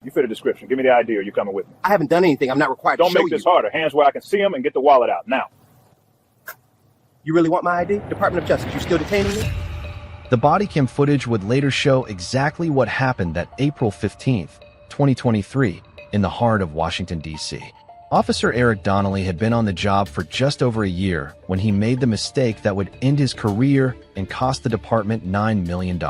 You fit a description. Give me the ID or you coming with me. I haven't done anything. I'm not required to show you. Don't make this harder. Hands where I can see them and get the wallet out. Now. You really want my ID? Department of Justice, you still detaining me? The bodycam footage would later show exactly what happened that April 15th, 2023, in the heart of Washington, D.C. Officer Eric Donnelly had been on the job for just over a year when he made the mistake that would end his career and cost the department $9 million.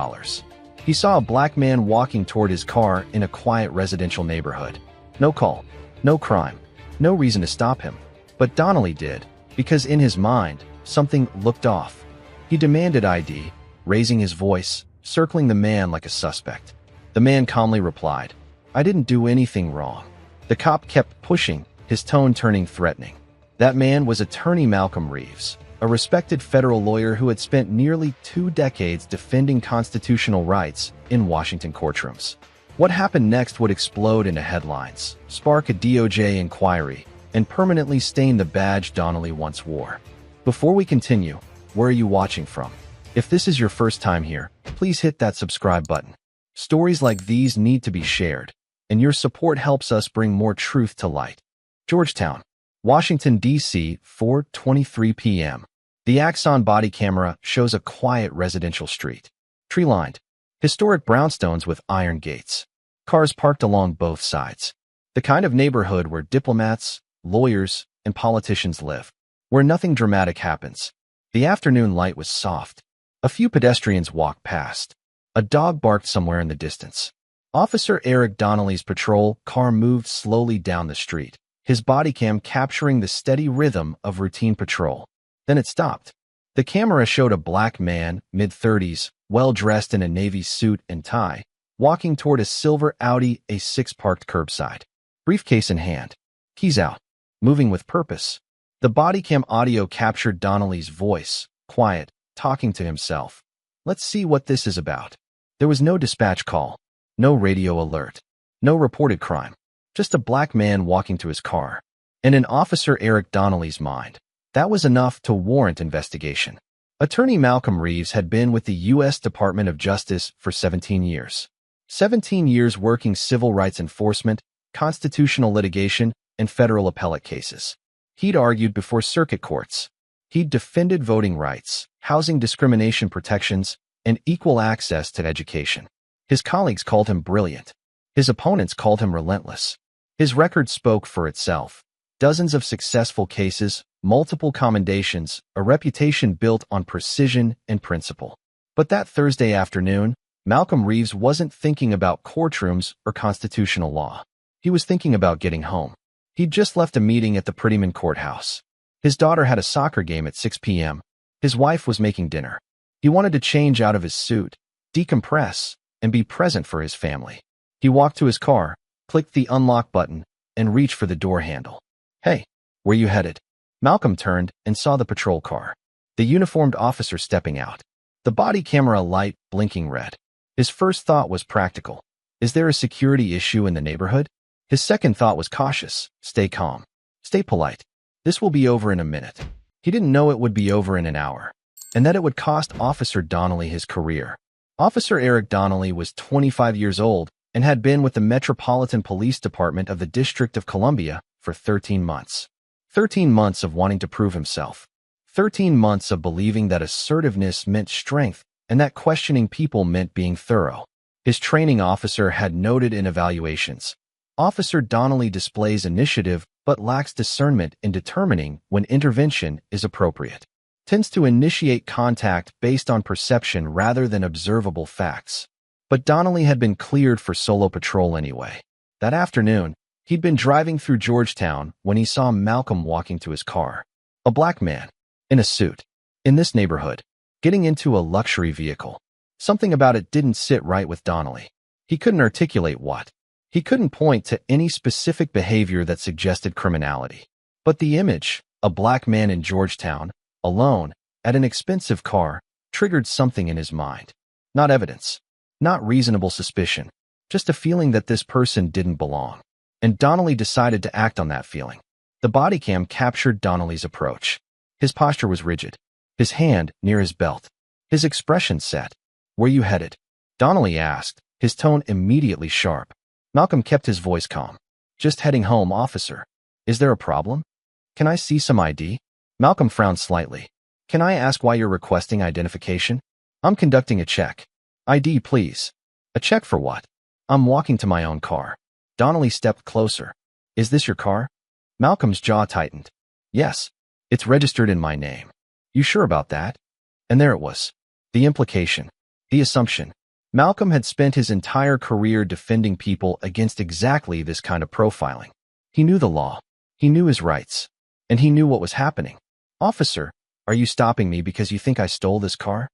He saw a black man walking toward his car in a quiet residential neighborhood. No call, no crime, no reason to stop him. But Donnelly did, because in his mind, something looked off. He demanded ID, raising his voice, circling the man like a suspect. The man calmly replied, "I didn't do anything wrong." The cop kept pushing, his tone turning threatening. That man was attorney Malcolm Reeves, a respected federal lawyer who had spent nearly 2 decades defending constitutional rights in Washington courtrooms. What happened next would explode into headlines, spark a DOJ inquiry, and permanently stain the badge Donnelly once wore. Before we continue, where are you watching from? If this is your first time here, please hit that subscribe button. Stories like these need to be shared, and your support helps us bring more truth to light. Georgetown, Washington, D.C., 4:23 p.m. The Axon body camera shows a quiet residential street. Tree-lined, historic brownstones with iron gates. Cars parked along both sides. The kind of neighborhood where diplomats, lawyers, and politicians live. Where nothing dramatic happens. The afternoon light was soft. A few pedestrians walked past. A dog barked somewhere in the distance. Officer Eric Donnelly's patrol car moved slowly down the street, his bodycam capturing the steady rhythm of routine patrol. Then it stopped. The camera showed a black man, mid-30s, well-dressed in a navy suit and tie, walking toward a silver Audi A6 parked curbside. Briefcase in hand. Keys out. Moving with purpose. The bodycam audio captured Donnelly's voice, quiet, talking to himself. Let's see what this is about. There was no dispatch call, no radio alert, no reported crime. Just a black man walking to his car. And in Officer Eric Donnelly's mind, that was enough to warrant investigation. Attorney Malcolm Reeves had been with the U.S. Department of Justice for 17 years. 17 years working civil rights enforcement, constitutional litigation, and federal appellate cases. He'd argued before circuit courts. He'd defended voting rights, housing discrimination protections, and equal access to education. His colleagues called him brilliant. His opponents called him relentless. His record spoke for itself. Dozens of successful cases, multiple commendations, a reputation built on precision and principle. But that Thursday afternoon, Malcolm Reeves wasn't thinking about courtrooms or constitutional law. He was thinking about getting home. He'd just left a meeting at the Prettyman courthouse. His daughter had a soccer game at 6 p.m. His wife was making dinner. He wanted to change out of his suit, decompress, and be present for his family. He walked to his car, clicked the unlock button, and reached for the door handle. "Hey, where you headed?" Malcolm turned and saw the patrol car. The uniformed officer stepping out. The body camera light blinking red. His first thought was practical. Is there a security issue in the neighborhood? His second thought was cautious. Stay calm. Stay polite. This will be over in a minute. He didn't know it would be over in an hour, and that it would cost Officer Donnelly his career. Officer Eric Donnelly was 25 years old and had been with the Metropolitan Police Department of the District of Columbia for 13 months. 13 months of wanting to prove himself. 13 months of believing that assertiveness meant strength and that questioning people meant being thorough. His training officer had noted in evaluations. Officer Donnelly displays initiative but lacks discernment in determining when intervention is appropriate. Tends to initiate contact based on perception rather than observable facts. But Donnelly had been cleared for solo patrol anyway. That afternoon, he'd been driving through Georgetown when he saw Malcolm walking to his car. A black man, in a suit, in this neighborhood, getting into a luxury vehicle. Something about it didn't sit right with Donnelly. He couldn't articulate what. He couldn't point to any specific behavior that suggested criminality. But the image, a black man in Georgetown, alone, at an expensive car, triggered something in his mind. Not evidence. Not reasonable suspicion. Just a feeling that this person didn't belong. And Donnelly decided to act on that feeling. The bodycam captured Donnelly's approach. His posture was rigid. His hand near his belt. His expression set. "Where you headed?" Donnelly asked, his tone immediately sharp. Malcolm kept his voice calm. Just heading home, officer. Is there a problem? Can I see some ID? Malcolm frowned slightly. Can I ask why you're requesting identification? I'm conducting a check. ID, please. A check for what? I'm walking to my own car. Donnelly stepped closer. Is this your car? Malcolm's jaw tightened. Yes. It's registered in my name. You sure about that? And there it was. The implication. The assumption. Malcolm had spent his entire career defending people against exactly this kind of profiling. He knew the law. He knew his rights. And he knew what was happening. Officer, are you stopping me because you think I stole this car?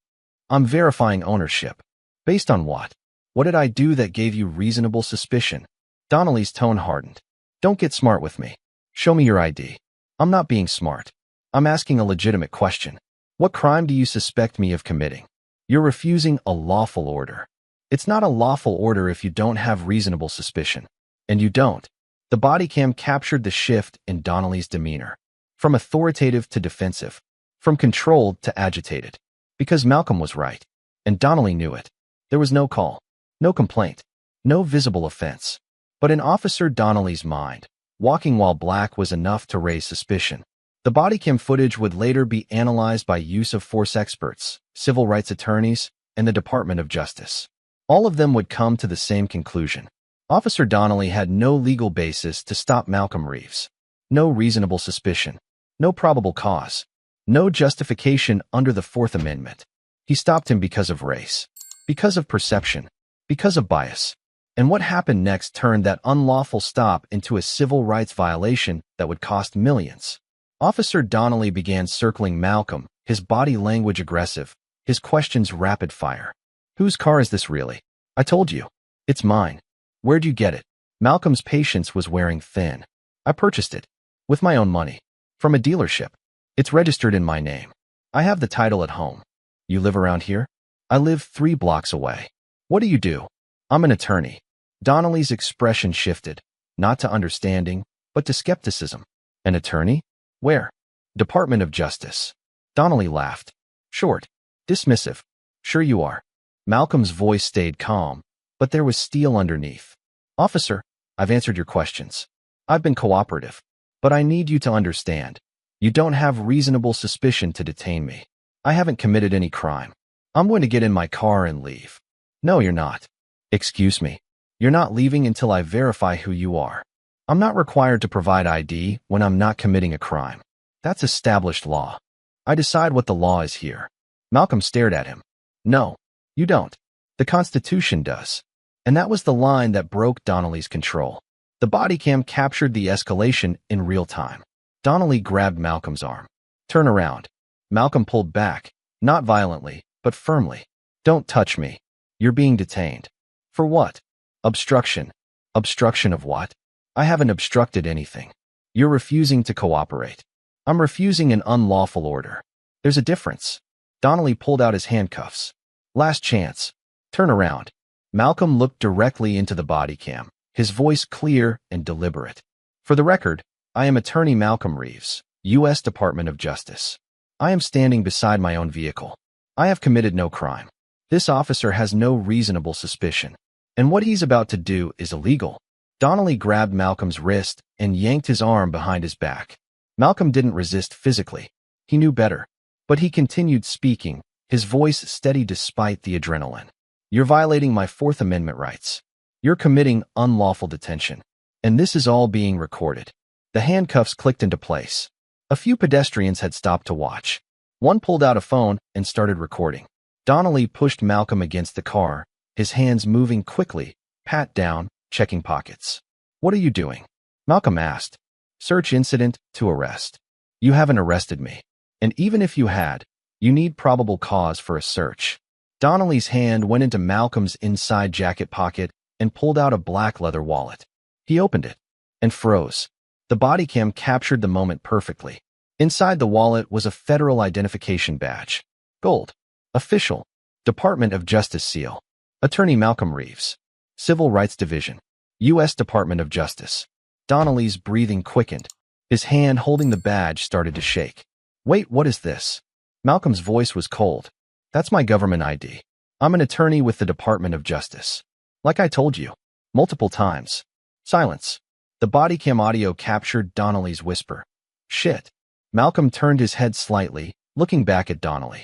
I'm verifying ownership. Based on what? What did I do that gave you reasonable suspicion? Donnelly's tone hardened. Don't get smart with me. Show me your ID. I'm not being smart. I'm asking a legitimate question. What crime do you suspect me of committing? You're refusing a lawful order. It's not a lawful order if you don't have reasonable suspicion. And you don't. The body cam captured the shift in Donnelly's demeanor. From authoritative to defensive. From controlled to agitated. Because Malcolm was right. And Donnelly knew it. There was no call. No complaint. No visible offense. But in Officer Donnelly's mind, walking while black was enough to raise suspicion. The bodycam footage would later be analyzed by use of force experts, civil rights attorneys, and the Department of Justice. All of them would come to the same conclusion. Officer Donnelly had no legal basis to stop Malcolm Reeves. No reasonable suspicion. No probable cause. No justification under the Fourth Amendment. He stopped him because of race. Because of perception. Because of bias. And what happened next turned that unlawful stop into a civil rights violation that would cost millions. Officer Donnelly began circling Malcolm, his body language aggressive, his questions rapid fire. Whose car is this really? I told you. It's mine. Where'd you get it? Malcolm's patience was wearing thin. I purchased it. With my own money. From a dealership. It's registered in my name. I have the title at home. You live around here? I live 3 blocks away. What do you do? I'm an attorney. Donnelly's expression shifted, not to understanding, but to skepticism. An attorney? Where? Department of Justice. Donnelly laughed. Short. Dismissive. Sure you are. Malcolm's voice stayed calm, but there was steel underneath. Officer, I've answered your questions. I've been cooperative. But I need you to understand. You don't have reasonable suspicion to detain me. I haven't committed any crime. I'm going to get in my car and leave. No, you're not. Excuse me. You're not leaving until I verify who you are. I'm not required to provide ID when I'm not committing a crime. That's established law. I decide what the law is here. Malcolm stared at him. No, you don't. The Constitution does. And that was the line that broke Donnelly's control. The body cam captured the escalation in real time. Donnelly grabbed Malcolm's arm. Turn around. Malcolm pulled back, not violently, but firmly. Don't touch me. You're being detained. For what? Obstruction. Obstruction of what? I haven't obstructed anything. You're refusing to cooperate. I'm refusing an unlawful order. There's a difference. Donnelly pulled out his handcuffs. Last chance. Turn around. Malcolm looked directly into the body cam, his voice clear and deliberate. For the record, I am Attorney Malcolm Reeves, U.S. Department of Justice. I am standing beside my own vehicle. I have committed no crime. This officer has no reasonable suspicion. And what he's about to do is illegal. Donnelly grabbed Malcolm's wrist and yanked his arm behind his back. Malcolm didn't resist physically. He knew better. But he continued speaking, his voice steady despite the adrenaline. You're violating my Fourth Amendment rights. You're committing unlawful detention. And this is all being recorded. The handcuffs clicked into place. A few pedestrians had stopped to watch. One pulled out a phone and started recording. Donnelly pushed Malcolm against the car, his hands moving quickly, pat down, checking pockets. What are you doing? Malcolm asked. Search incident to arrest. You haven't arrested me. And even if you had, you need probable cause for a search. Donnelly's hand went into Malcolm's inside jacket pocket and pulled out a black leather wallet. He opened it and froze. The body cam captured the moment perfectly. Inside the wallet was a federal identification badge. Gold. Official. Department of Justice seal. Attorney Malcolm Reeves. Civil Rights Division. U.S. Department of Justice. Donnelly's breathing quickened. His hand holding the badge started to shake. Wait, what is this? Malcolm's voice was cold. That's my government ID. I'm an attorney with the Department of Justice. Like I told you. multiple times. Silence. The body cam audio captured Donnelly's whisper. Shit. Malcolm turned his head slightly, looking back at Donnelly.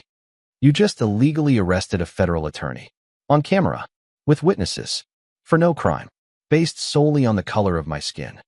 You just illegally arrested a federal attorney. On camera. With witnesses. For no crime. Based solely on the color of my skin.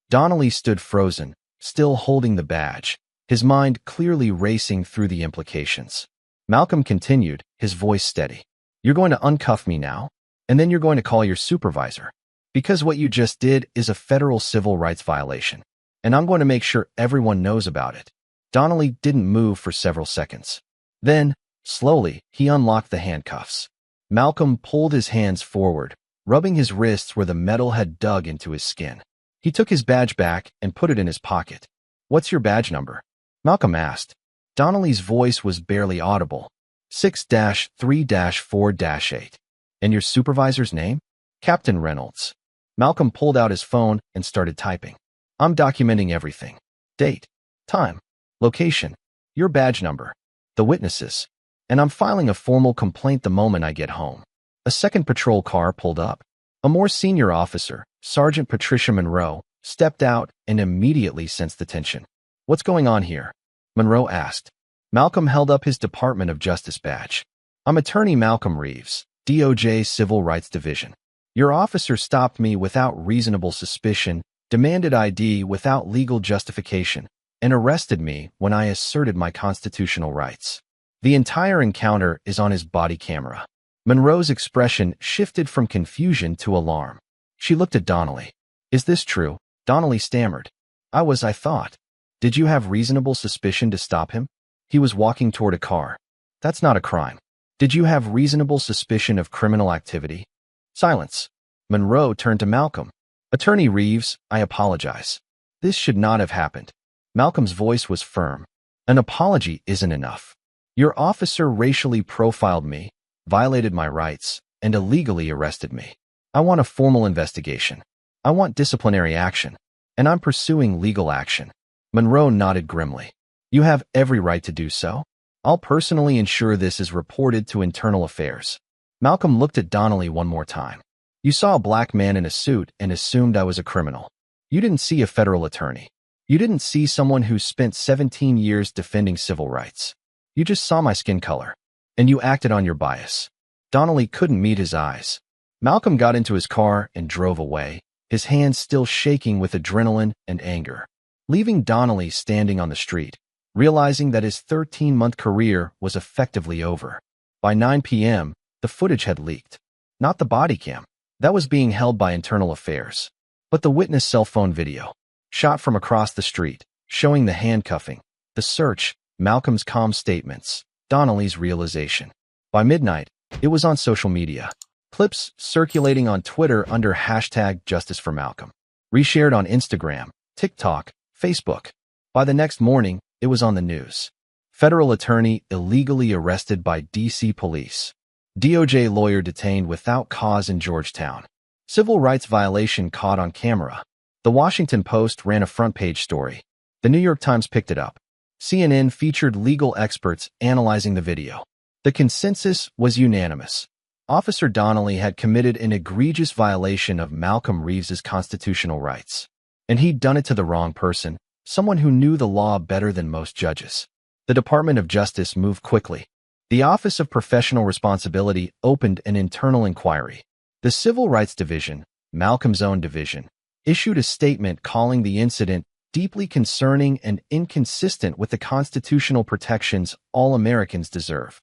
Donnelly stood frozen, still holding the badge, his mind clearly racing through the implications. Malcolm continued, his voice steady. You're going to uncuff me now, and then you're going to call your supervisor. Because what you just did is a federal civil rights violation, and I'm going to make sure everyone knows about it. Donnelly didn't move for several seconds. Then, slowly, he unlocked the handcuffs. Malcolm pulled his hands forward, rubbing his wrists where the metal had dug into his skin. He took his badge back and put it in his pocket. What's your badge number? Malcolm asked. Donnelly's voice was barely audible. 6-3-4-8. And your supervisor's name? Captain Reynolds. Malcolm pulled out his phone and started typing. I'm documenting everything. Date, time, location, your badge number, the witnesses. And I'm filing a formal complaint the moment I get home. A second patrol car pulled up. A more senior officer, Sergeant Patricia Monroe, stepped out and immediately sensed the tension. What's going on here? Monroe asked. Malcolm held up his Department of Justice badge. I'm Attorney Malcolm Reeves, DOJ Civil Rights Division. Your officer stopped me without reasonable suspicion, demanded ID without legal justification, and arrested me when I asserted my constitutional rights. The entire encounter is on his body camera. Monroe's expression shifted from confusion to alarm. She looked at Donnelly. Is this true? Donnelly stammered. I thought. Did you have reasonable suspicion to stop him? He was walking toward a car. That's not a crime. Did you have reasonable suspicion of criminal activity? Silence. Monroe turned to Malcolm. Attorney Reeves, I apologize. This should not have happened. Malcolm's voice was firm. An apology isn't enough. Your officer racially profiled me, violated my rights, and illegally arrested me. I want a formal investigation. I want disciplinary action, and I'm pursuing legal action. Monroe nodded grimly. You have every right to do so. I'll personally ensure this is reported to Internal Affairs. Malcolm looked at Donnelly one more time. You saw a black man in a suit and assumed I was a criminal. You didn't see a federal attorney. You didn't see someone who spent 17 years defending civil rights. You just saw my skin color. And you acted on your bias. Donnelly couldn't meet his eyes. Malcolm got into his car and drove away, his hands still shaking with adrenaline and anger, leaving Donnelly standing on the street, realizing that his 13-month career was effectively over. By 9 p.m., the footage had leaked. Not the body cam. That was being held by Internal Affairs. But the witness cell phone video, shot from across the street, showing the handcuffing, the search, Malcolm's calm statements, Donnelly's realization. By midnight, it was on social media. Clips circulating on Twitter under hashtag Justice for Malcolm. Reshared on Instagram, TikTok, Facebook. By the next morning, it was on the news. Federal attorney illegally arrested by D.C. police. DOJ lawyer detained without cause in Georgetown. Civil rights violation caught on camera. The Washington Post ran a front-page story. The New York Times picked it up. CNN featured legal experts analyzing the video. The consensus was unanimous. Officer Donnelly had committed an egregious violation of Malcolm Reeves's constitutional rights. And he'd done it to the wrong person, someone who knew the law better than most judges. The Department of Justice moved quickly. The Office of Professional Responsibility opened an internal inquiry. The Civil Rights Division, Malcolm's own division, issued a statement calling the incident deeply concerning and inconsistent with the constitutional protections all Americans deserve.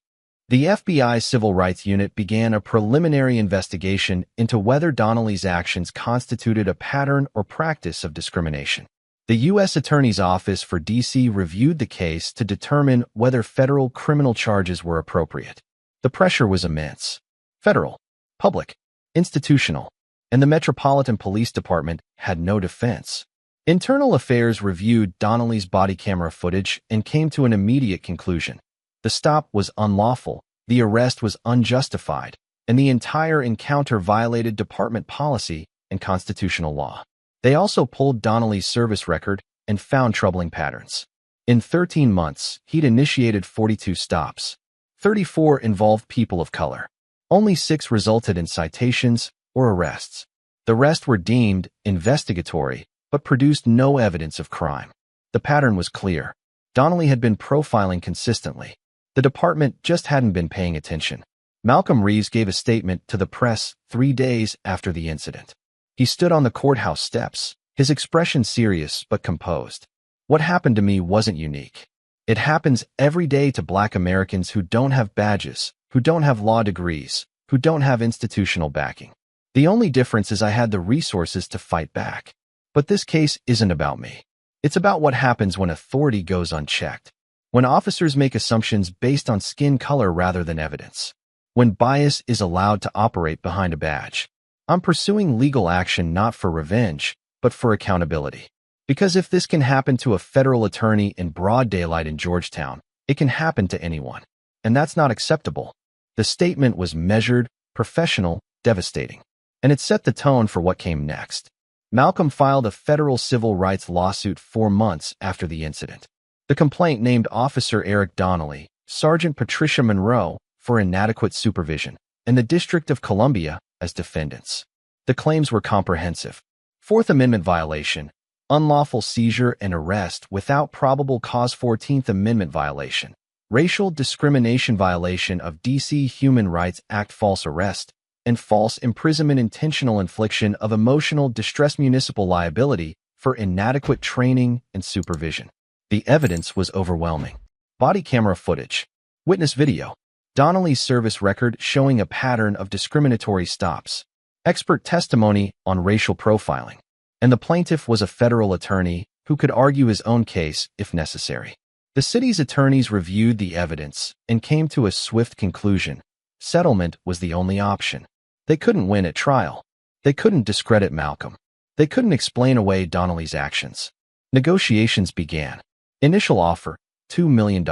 The FBI Civil Rights Unit began a preliminary investigation into whether Donnelly's actions constituted a pattern or practice of discrimination. The U.S. Attorney's Office for D.C. reviewed the case to determine whether federal criminal charges were appropriate. The pressure was immense. Federal, public, institutional, and the Metropolitan Police Department had no defense. Internal Affairs reviewed Donnelly's body camera footage and came to an immediate conclusion. The stop was unlawful, the arrest was unjustified, and the entire encounter violated department policy and constitutional law. They also pulled Donnelly's service record and found troubling patterns. In 13 months, he'd initiated 42 stops. 34 involved people of color. Only 6 resulted in citations or arrests. The rest were deemed investigatory, but produced no evidence of crime. The pattern was clear. Donnelly had been profiling consistently. The department just hadn't been paying attention. Malcolm Reeves gave a statement to the press 3 days after the incident. He stood on the courthouse steps, his expression serious but composed. What happened to me wasn't unique. It happens every day to Black Americans who don't have badges, who don't have law degrees, who don't have institutional backing. The only difference is I had the resources to fight back. But this case isn't about me. It's about what happens when authority goes unchecked. When officers make assumptions based on skin color rather than evidence. When bias is allowed to operate behind a badge. I'm pursuing legal action not for revenge, but for accountability. Because if this can happen to a federal attorney in broad daylight in Georgetown, it can happen to anyone. And that's not acceptable. The statement was measured, professional, devastating. And it set the tone for what came next. Malcolm filed a federal civil rights lawsuit 4 months after the incident. The complaint named Officer Eric Donnelly, Sergeant Patricia Monroe, for inadequate supervision, and the District of Columbia as defendants. The claims were comprehensive. Fourth Amendment violation, unlawful seizure and arrest without probable cause. 14th Amendment violation, racial discrimination violation of D.C. Human Rights Act, false arrest, and false imprisonment, intentional infliction of emotional distress, municipal liability for inadequate training and supervision. The evidence was overwhelming. Body camera footage, witness video, Donnelly's service record showing a pattern of discriminatory stops, expert testimony on racial profiling, and the plaintiff was a federal attorney who could argue his own case if necessary. The city's attorneys reviewed the evidence and came to a swift conclusion. Settlement was the only option. They couldn't win at trial. They couldn't discredit Malcolm. They couldn't explain away Donnelly's actions. Negotiations began. Initial offer, $2 million.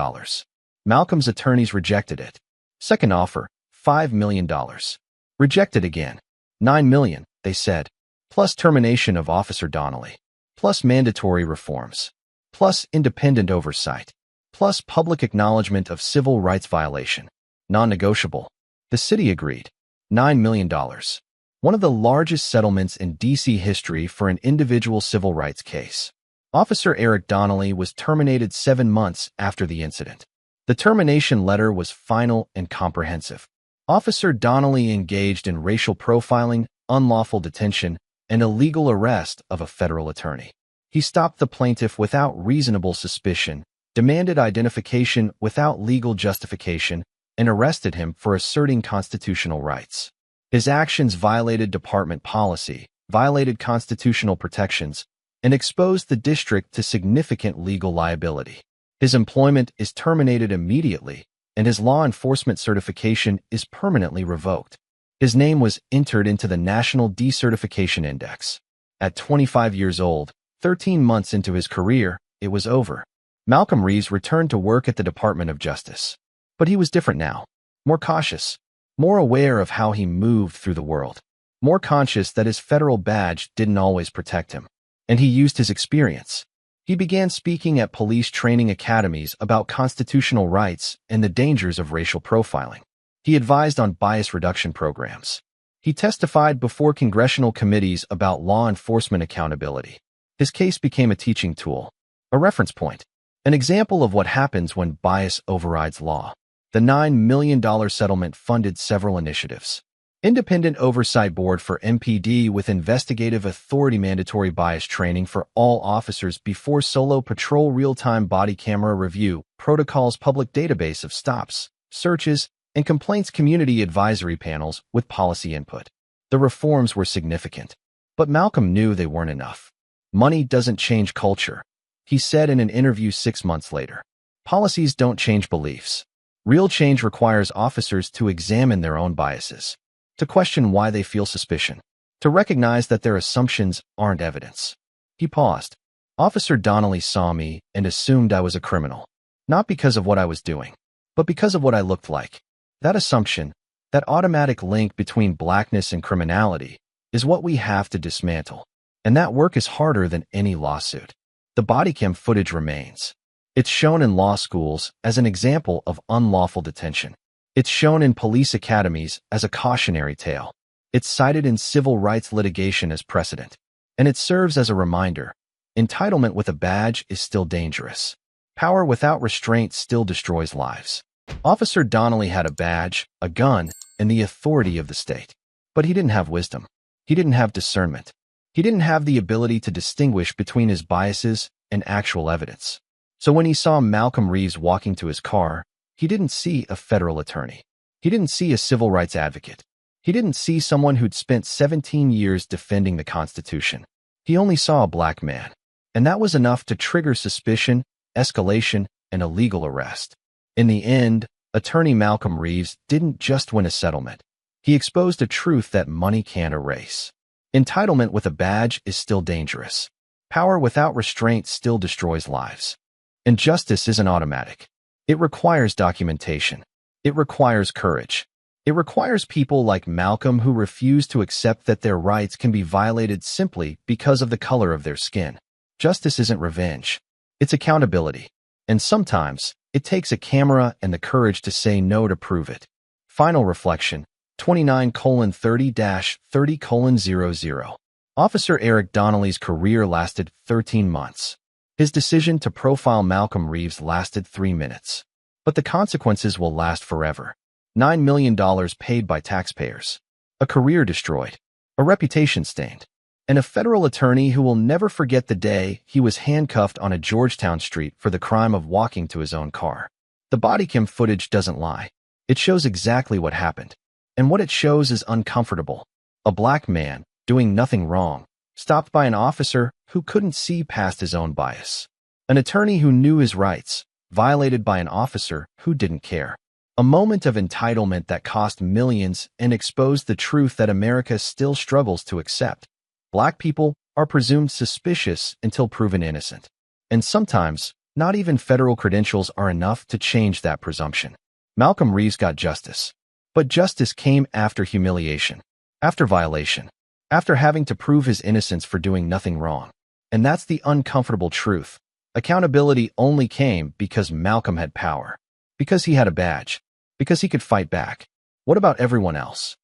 Malcolm's attorneys rejected it. Second offer, $5 million. Rejected again. $9 million, they said. Plus termination of Officer Donnelly. Plus mandatory reforms. Plus independent oversight. Plus public acknowledgement of civil rights violation. Non-negotiable. The city agreed. $9 million. One of the largest settlements in D.C. history for an individual civil rights case. Officer Eric Donnelly was terminated 7 months after the incident. The termination letter was final and comprehensive. Officer Donnelly engaged in racial profiling, unlawful detention, and illegal arrest of a federal attorney. He stopped the plaintiff without reasonable suspicion, demanded identification without legal justification, and arrested him for asserting constitutional rights. His actions violated department policy, violated constitutional protections, and exposed the district to significant legal liability. His employment is terminated immediately, and his law enforcement certification is permanently revoked. His name was entered into the National Decertification Index. At 25 years old, 13 months into his career, it was over. Malcolm Reeves returned to work at the Department of Justice. But he was different now. More cautious. More aware of how he moved through the world. More conscious that his federal badge didn't always protect him. And he used his experience. He began speaking at police training academies about constitutional rights and the dangers of racial profiling. He advised on bias reduction programs. He testified before congressional committees about law enforcement accountability. His case became a teaching tool, a reference point, an example of what happens when bias overrides law. The $9 million settlement funded several initiatives. Independent Oversight Board for MPD with investigative authority, mandatory bias training for all officers before solo patrol, real-time body camera review, protocols, public database of stops, searches, and complaints, community advisory panels with policy input. The reforms were significant, but Malcolm knew they weren't enough. Money doesn't change culture, he said in an interview 6 months later. Policies don't change beliefs. Real change requires officers to examine their own biases, to question why they feel suspicion, to recognize that their assumptions aren't evidence. He paused. Officer Donnelly saw me and assumed I was a criminal, not because of what I was doing, but because of what I looked like. That assumption, that automatic link between blackness and criminality, is what we have to dismantle. And that work is harder than any lawsuit. The bodycam footage remains. It's shown in law schools as an example of unlawful detention. It's shown in police academies as a cautionary tale. It's cited in civil rights litigation as precedent, and it serves as a reminder. Entitlement with a badge is still dangerous. Power without restraint still destroys lives. Officer Donnelly had a badge, a gun, and the authority of the state. But he didn't have wisdom. He didn't have discernment. He didn't have the ability to distinguish between his biases and actual evidence. So when he saw Malcolm Reeves walking to his car, he didn't see a federal attorney. He didn't see a civil rights advocate. He didn't see someone who'd spent 17 years defending the Constitution. He only saw a black man. And that was enough to trigger suspicion, escalation, and a legal arrest. In the end, attorney Malcolm Reeves didn't just win a settlement. He exposed a truth that money can't erase. Entitlement with a badge is still dangerous. Power without restraint still destroys lives. And justice isn't automatic. It requires documentation. It requires courage. It requires people like Malcolm who refuse to accept that their rights can be violated simply because of the color of their skin. Justice isn't revenge. It's accountability. And sometimes, it takes a camera and the courage to say no to prove it. Final reflection, 29:30-30:00. Officer Eric Donnelly's career lasted 13 months. His decision to profile Malcolm Reeves lasted 3 minutes. But the consequences will last forever. $9 million paid by taxpayers. A career destroyed. A reputation stained. And a federal attorney who will never forget the day he was handcuffed on a Georgetown street for the crime of walking to his own car. The bodycam footage doesn't lie. It shows exactly what happened. And what it shows is uncomfortable. A black man, doing nothing wrong, stopped by an officer who couldn't see past his own bias. An attorney who knew his rights, violated by an officer who didn't care. A moment of entitlement that cost millions and exposed the truth that America still struggles to accept. Black people are presumed suspicious until proven innocent. And sometimes, not even federal credentials are enough to change that presumption. Malcolm Reeves got justice. But justice came after humiliation, after violation, after having to prove his innocence for doing nothing wrong. And that's the uncomfortable truth. Accountability only came because Malcolm had power, because he had a badge, because he could fight back. What about everyone else?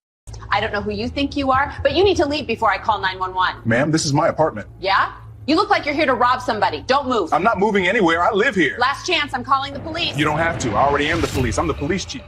I don't know who you think you are, but you need to leave before I call 911. Ma'am, this is my apartment. Yeah? You look like you're here to rob somebody. Don't move. I'm not moving anywhere. I live here. Last chance, I'm calling the police. You don't have to. I already am the police. I'm the police chief.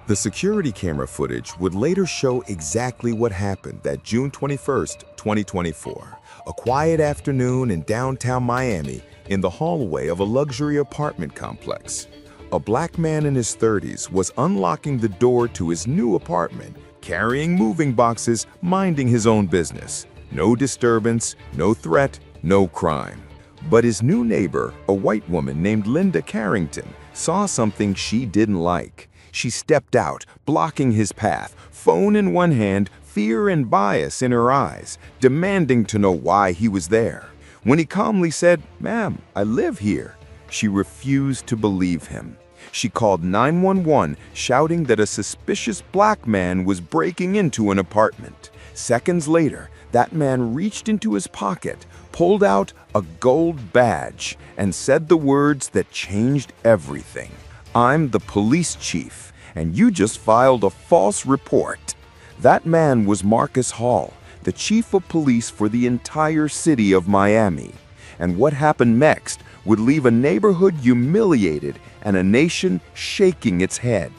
The security camera footage would later show exactly what happened that June 21st, 2024. A quiet afternoon in downtown Miami in the hallway of a luxury apartment complex. A black man in his 30s was unlocking the door to his new apartment, carrying moving boxes, minding his own business. No disturbance, no threat, no crime. But his new neighbor, a white woman named Linda Carrington, saw something she didn't like. She stepped out, blocking his path, phone in one hand, fear and bias in her eyes, demanding to know why he was there. When he calmly said, "Ma'am, I live here," she refused to believe him. She called 911, shouting that a suspicious black man was breaking into an apartment. Seconds later, that man reached into his pocket, pulled out a gold badge, and said the words that changed everything. "I'm the police chief, and you just filed a false report." That man was Marcus Hall, the chief of police for the entire city of Miami. And what happened next would leave a neighborhood humiliated and a nation shaking its head.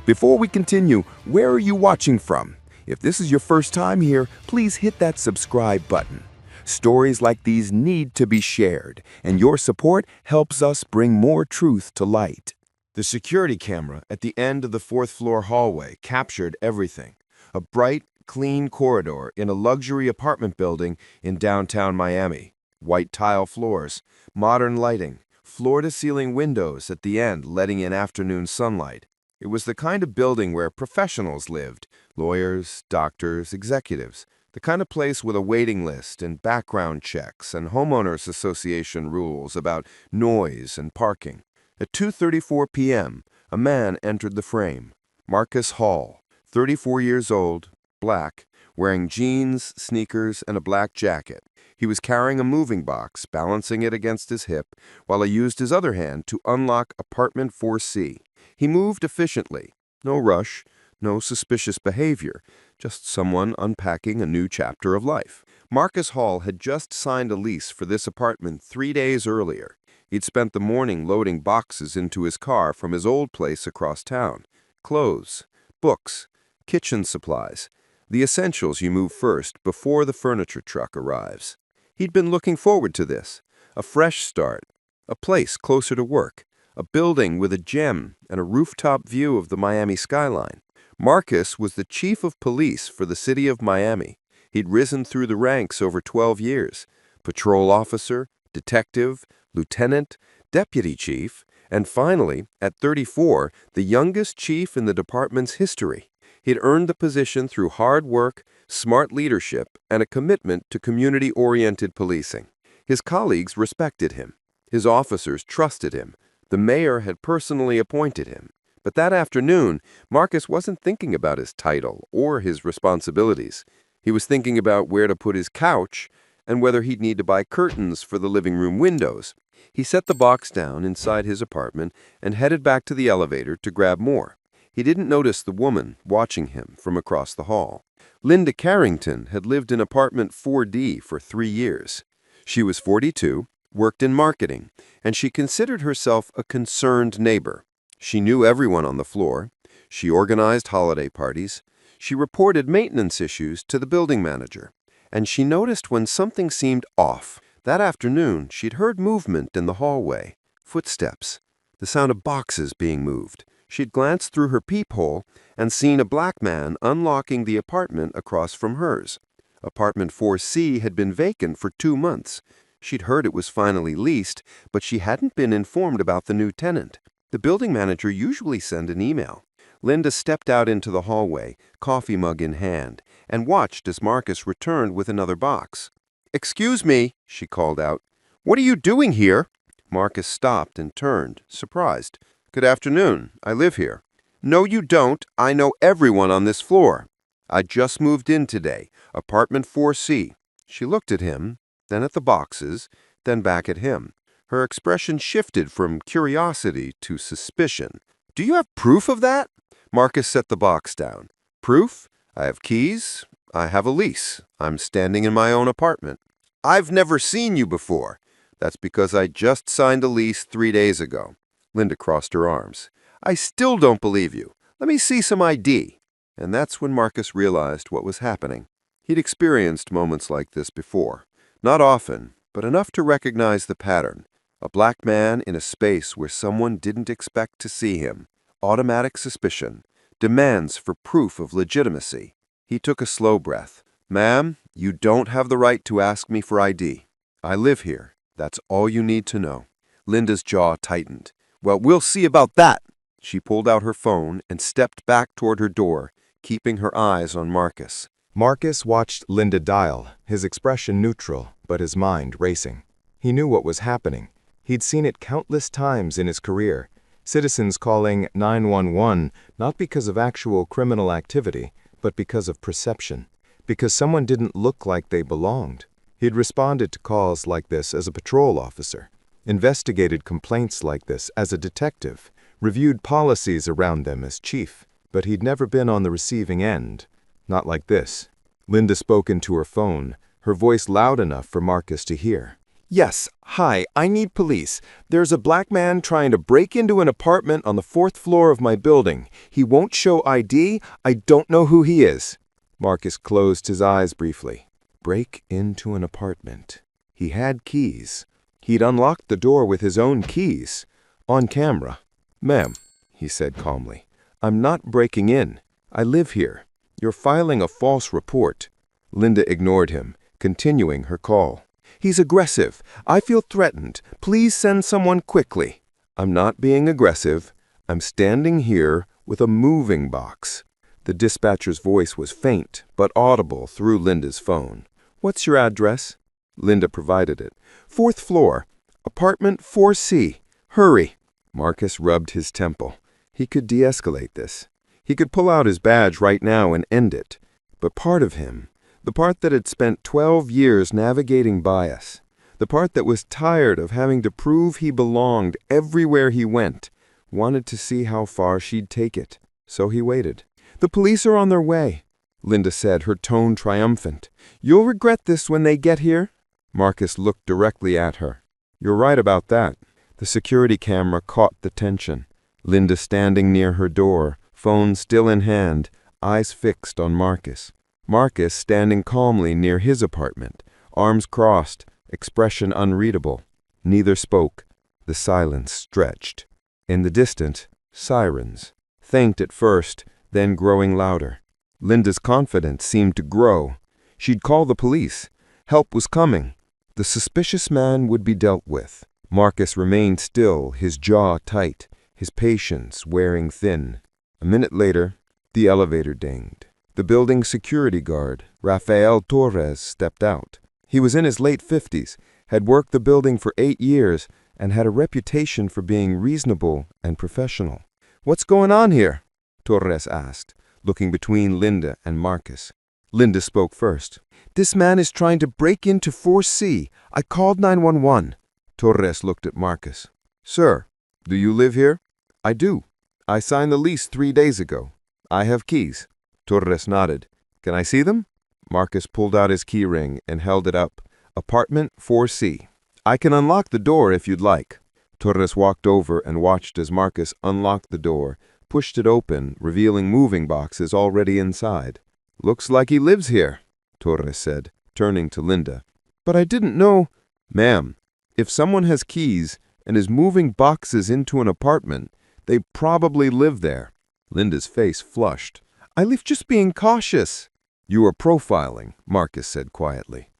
Before we continue, where are you watching from? If this is your first time here, please hit that subscribe button. Stories like these need to be shared, and your support helps us bring more truth to light. The security camera at the end of the fourth-floor hallway captured everything. A bright, clean corridor in a luxury apartment building in downtown Miami. White tile floors, modern lighting, floor-to-ceiling windows at the end letting in afternoon sunlight. It was the kind of building where professionals lived, lawyers, doctors, executives. The kind of place with a waiting list and background checks and homeowners association rules about noise and parking. At 2:34 p.m., a man entered the frame. Marcus Hall, 34 years old, black, wearing jeans, sneakers, and a black jacket. He was carrying a moving box, balancing it against his hip, while he used his other hand to unlock apartment 4C. He moved efficiently. No rush, no suspicious behavior, just someone unpacking a new chapter of life. Marcus Hall had just signed a lease for this apartment 3 days earlier. He'd spent the morning loading boxes into his car from his old place across town. Clothes, books, kitchen supplies, the essentials you move first before the furniture truck arrives. He'd been looking forward to this, a fresh start, a place closer to work, a building with a gym and a rooftop view of the Miami skyline. Marcus was the chief of police for the city of Miami. He'd risen through the ranks over 12 years, patrol officer, detective, lieutenant, deputy chief, and finally, at 34, the youngest chief in the department's history. He'd earned the position through hard work, smart leadership, and a commitment to community-oriented policing. His colleagues respected him. His officers trusted him. The mayor had personally appointed him. But that afternoon, Marcus wasn't thinking about his title or his responsibilities. He was thinking about where to put his couch and whether he'd need to buy curtains for the living room windows. He set the box down inside his apartment and headed back to the elevator to grab more. He didn't notice the woman watching him from across the hall. Linda Carrington had lived in apartment 4D for 3 years. She was 42, worked in marketing, and she considered herself a concerned neighbor. She knew everyone on the floor. She organized holiday parties. She reported maintenance issues to the building manager. And she noticed when something seemed off. That afternoon, she'd heard movement in the hallway, footsteps, the sound of boxes being moved. She'd glanced through her peephole and seen a black man unlocking the apartment across from hers. Apartment 4C had been vacant for 2 months. She'd heard it was finally leased, but she hadn't been informed about the new tenant. The building manager usually sent an email. Linda stepped out into the hallway, coffee mug in hand, and watched as Marcus returned with another box. "Excuse me," she called out. "What are you doing here?" Marcus stopped and turned, surprised. "Good afternoon. I live here." "No, you don't. I know everyone on this floor." "I just moved in today. Apartment 4C." She looked at him, then at the boxes, then back at him. Her expression shifted from curiosity to suspicion. "Do you have proof of that?" Marcus set the box down. "Proof? I have keys. I have a lease. I'm standing in my own apartment." "I've never seen you before." "That's because I just signed a lease 3 days ago." Linda crossed her arms. "I still don't believe you. Let me see some ID." And that's when Marcus realized what was happening. He'd experienced moments like this before. Not often, but enough to recognize the pattern. A black man in a space where someone didn't expect to see him. Automatic suspicion. Demands for proof of legitimacy. He took a slow breath. "Ma'am, you don't have the right to ask me for ID. I live here. That's all you need to know." Linda's jaw tightened. "Well, we'll see about that." She pulled out her phone and stepped back toward her door, keeping her eyes on Marcus. Marcus watched Linda dial, his expression neutral, but his mind racing. He knew what was happening. He'd seen it countless times in his career. Citizens calling 911 not because of actual criminal activity, but because of perception. Because someone didn't look like they belonged. He'd responded to calls like this as a patrol officer, investigated complaints like this as a detective, reviewed policies around them as chief, but he'd never been on the receiving end. Not like this. Linda spoke into her phone, her voice loud enough for Marcus to hear. "Yes, hi, I need police. There's a black man trying to break into an apartment on the 4th floor of my building. He won't show ID. I don't know who he is." Marcus closed his eyes briefly. Break into an apartment. He had keys. He'd unlocked the door with his own keys. On camera. "Ma'am," he said calmly, "I'm not breaking in. I live here. You're filing a false report." Linda ignored him, continuing her call. "He's aggressive. I feel threatened. Please send someone quickly." "I'm not being aggressive. I'm standing here with a moving box." The dispatcher's voice was faint, but audible through Linda's phone. "What's your address?" Linda provided it. "4th floor, apartment 4C. Hurry." Marcus rubbed his temple. He could de-escalate this. He could pull out his badge right now and end it. But part of him, the part that had spent 12 years navigating bias, the part that was tired of having to prove he belonged everywhere he went, wanted to see how far she'd take it. So he waited. "The police are on their way." Linda said, her tone triumphant. "You'll regret this when they get here." Marcus looked directly at her. "You're right about that." The security camera caught the tension. Linda standing near her door, phone still in hand, eyes fixed on Marcus. Marcus standing calmly near his apartment, arms crossed, expression unreadable. Neither spoke. The silence stretched. In the distance, sirens. Faint at first, then growing louder. Linda's confidence seemed to grow. She'd call the police. Help was coming. The suspicious man would be dealt with. Marcus remained still, his jaw tight, his patience wearing thin. A minute later, the elevator dinged. The building's security guard, Rafael Torres, stepped out. He was in his late 50s, had worked the building for 8 years, and had a reputation for being reasonable and professional. "What's going on here?" Torres asked, looking between Linda and Marcus. Linda spoke first. "This man is trying to break into 4C. I called 911. Torres looked at Marcus. "Sir, do you live here?" "I do. I signed the lease 3 days ago. I have keys." Torres nodded. "Can I see them?" Marcus pulled out his key ring and held it up. "Apartment 4C. I can unlock the door if you'd like." Torres walked over and watched as Marcus unlocked the door, pushed it open, revealing moving boxes already inside. "Looks like he lives here," Torres said, turning to Linda. "But I didn't know—" "Ma'am, if someone has keys and is moving boxes into an apartment, they probably live there." Linda's face flushed. "I live just being cautious." "You are profiling," Marcus said quietly.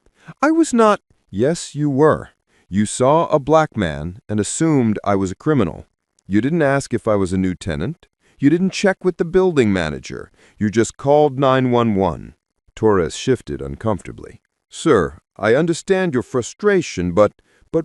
"I was not—" "Yes, you were. You saw a black man and assumed I was a criminal. You didn't ask if I was a new tenant. You didn't check with the building manager. You just called 911. Torres shifted uncomfortably. "Sir, I understand your frustration, but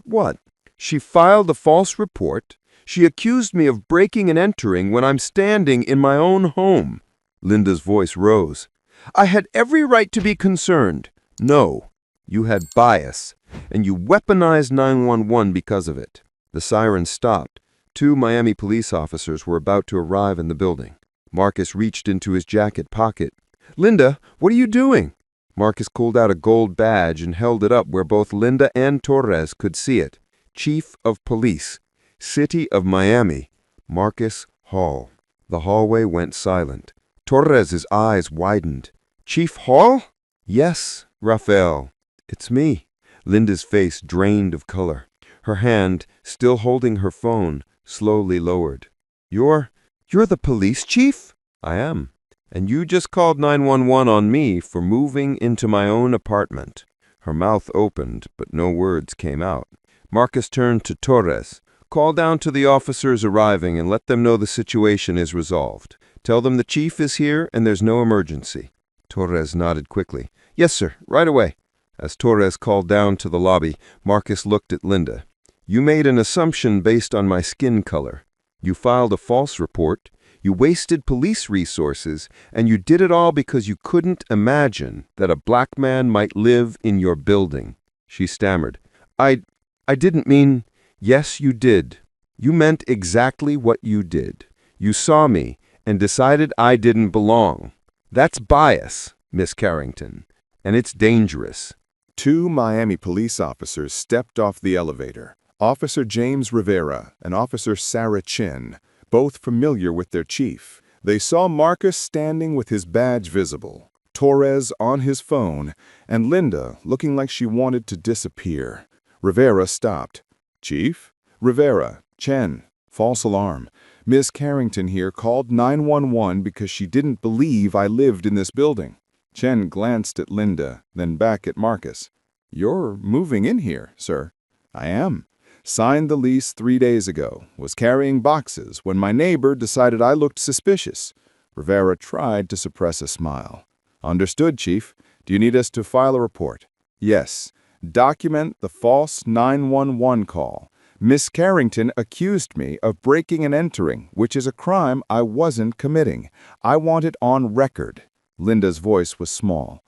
what? She filed a false report. She accused me of breaking and entering when I'm standing in my own home." Linda's voice rose. "I had every right to be concerned." "No, you had bias, and you weaponized 911 because of it." The sirens stopped. 2 Miami police officers were about to arrive in the building. Marcus reached into his jacket pocket. "Linda, what are you doing?" Marcus pulled out a gold badge and held it up where both Linda and Torres could see it. Chief of Police, City of Miami, Marcus Hall. The hallway went silent. Torres's eyes widened. "Chief Hall?" "Yes, Rafael. It's me." Linda's face drained of color. Her hand, still holding her phone, slowly lowered. You're the police chief?" "I am. And you just called 911 on me for moving into my own apartment." Her mouth opened, but no words came out. Marcus turned to Torres. "Call down to the officers arriving and let them know the situation is resolved. Tell them the chief is here and there's no emergency." Torres nodded quickly. "Yes, sir, right away." As Torres called down to the lobby, Marcus looked at Linda. "You made an assumption based on my skin color. You filed a false report. You wasted police resources, and you did it all because you couldn't imagine that a black man might live in your building." She stammered. I didn't mean—" "Yes, you did. You meant exactly what you did. You saw me and decided I didn't belong. That's bias, Miss Carrington, and it's dangerous." 2 Miami police officers stepped off the elevator. Officer James Rivera and Officer Sarah Chin, both familiar with their chief. They saw Marcus standing with his badge visible, Torres on his phone, and Linda looking like she wanted to disappear. Rivera stopped. "Chief?" "Rivera, Chen, false alarm. Miss Carrington here called 911 because she didn't believe I lived in this building." Chen glanced at Linda, then back at Marcus. "You're moving in here, sir." "I am. Signed the lease 3 days ago. Was carrying boxes when my neighbor decided I looked suspicious." Rivera tried to suppress a smile. "Understood, Chief. Do you need us to file a report?" "Yes. Document the false 911 call. Miss Carrington accused me of breaking and entering, which is a crime I wasn't committing. I want it on record." Linda's voice was small.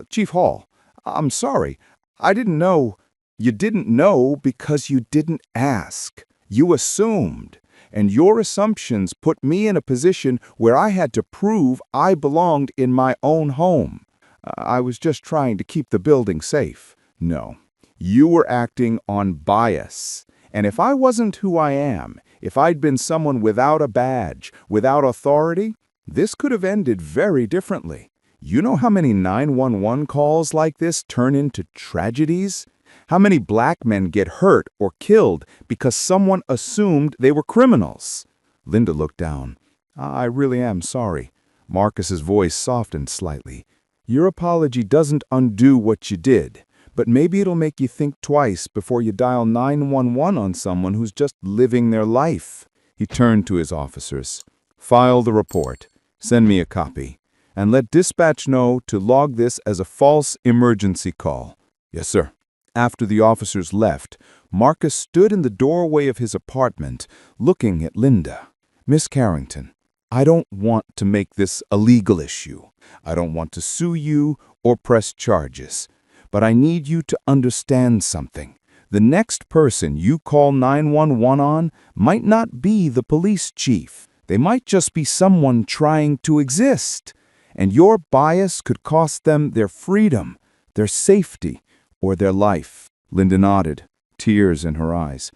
"Chief Hall, I'm sorry. I didn't know." "You didn't know because you didn't ask. You assumed. and your assumptions put me in a position where I had to prove I belonged in my own home. I was just trying to keep the building safe. No, you were acting on bias. And if I wasn't who I am, if I'd been someone without a badge, without authority, this could have ended very differently. You know how many 911 calls like this turn into tragedies? How many black men get hurt or killed because someone assumed they were criminals? Linda looked down. I really am sorry. Marcus's voice softened slightly. Your apology doesn't undo what you did, but maybe it'll make you think twice before you dial 911 on someone who's just living their life. He turned to his officers. File the report. Send me a copy. And let dispatch know to log this as a false emergency call. Yes, sir. After the officers left, Marcus stood in the doorway of his apartment, looking at Linda. Miss Carrington, I don't want to make this a legal issue. I don't want to sue you or press charges. But I need you to understand something. The next person you call 911 on might not be the police chief. They might just be someone trying to exist. And your bias could cost them their freedom, their safety, or their life. Linda nodded, tears in her eyes.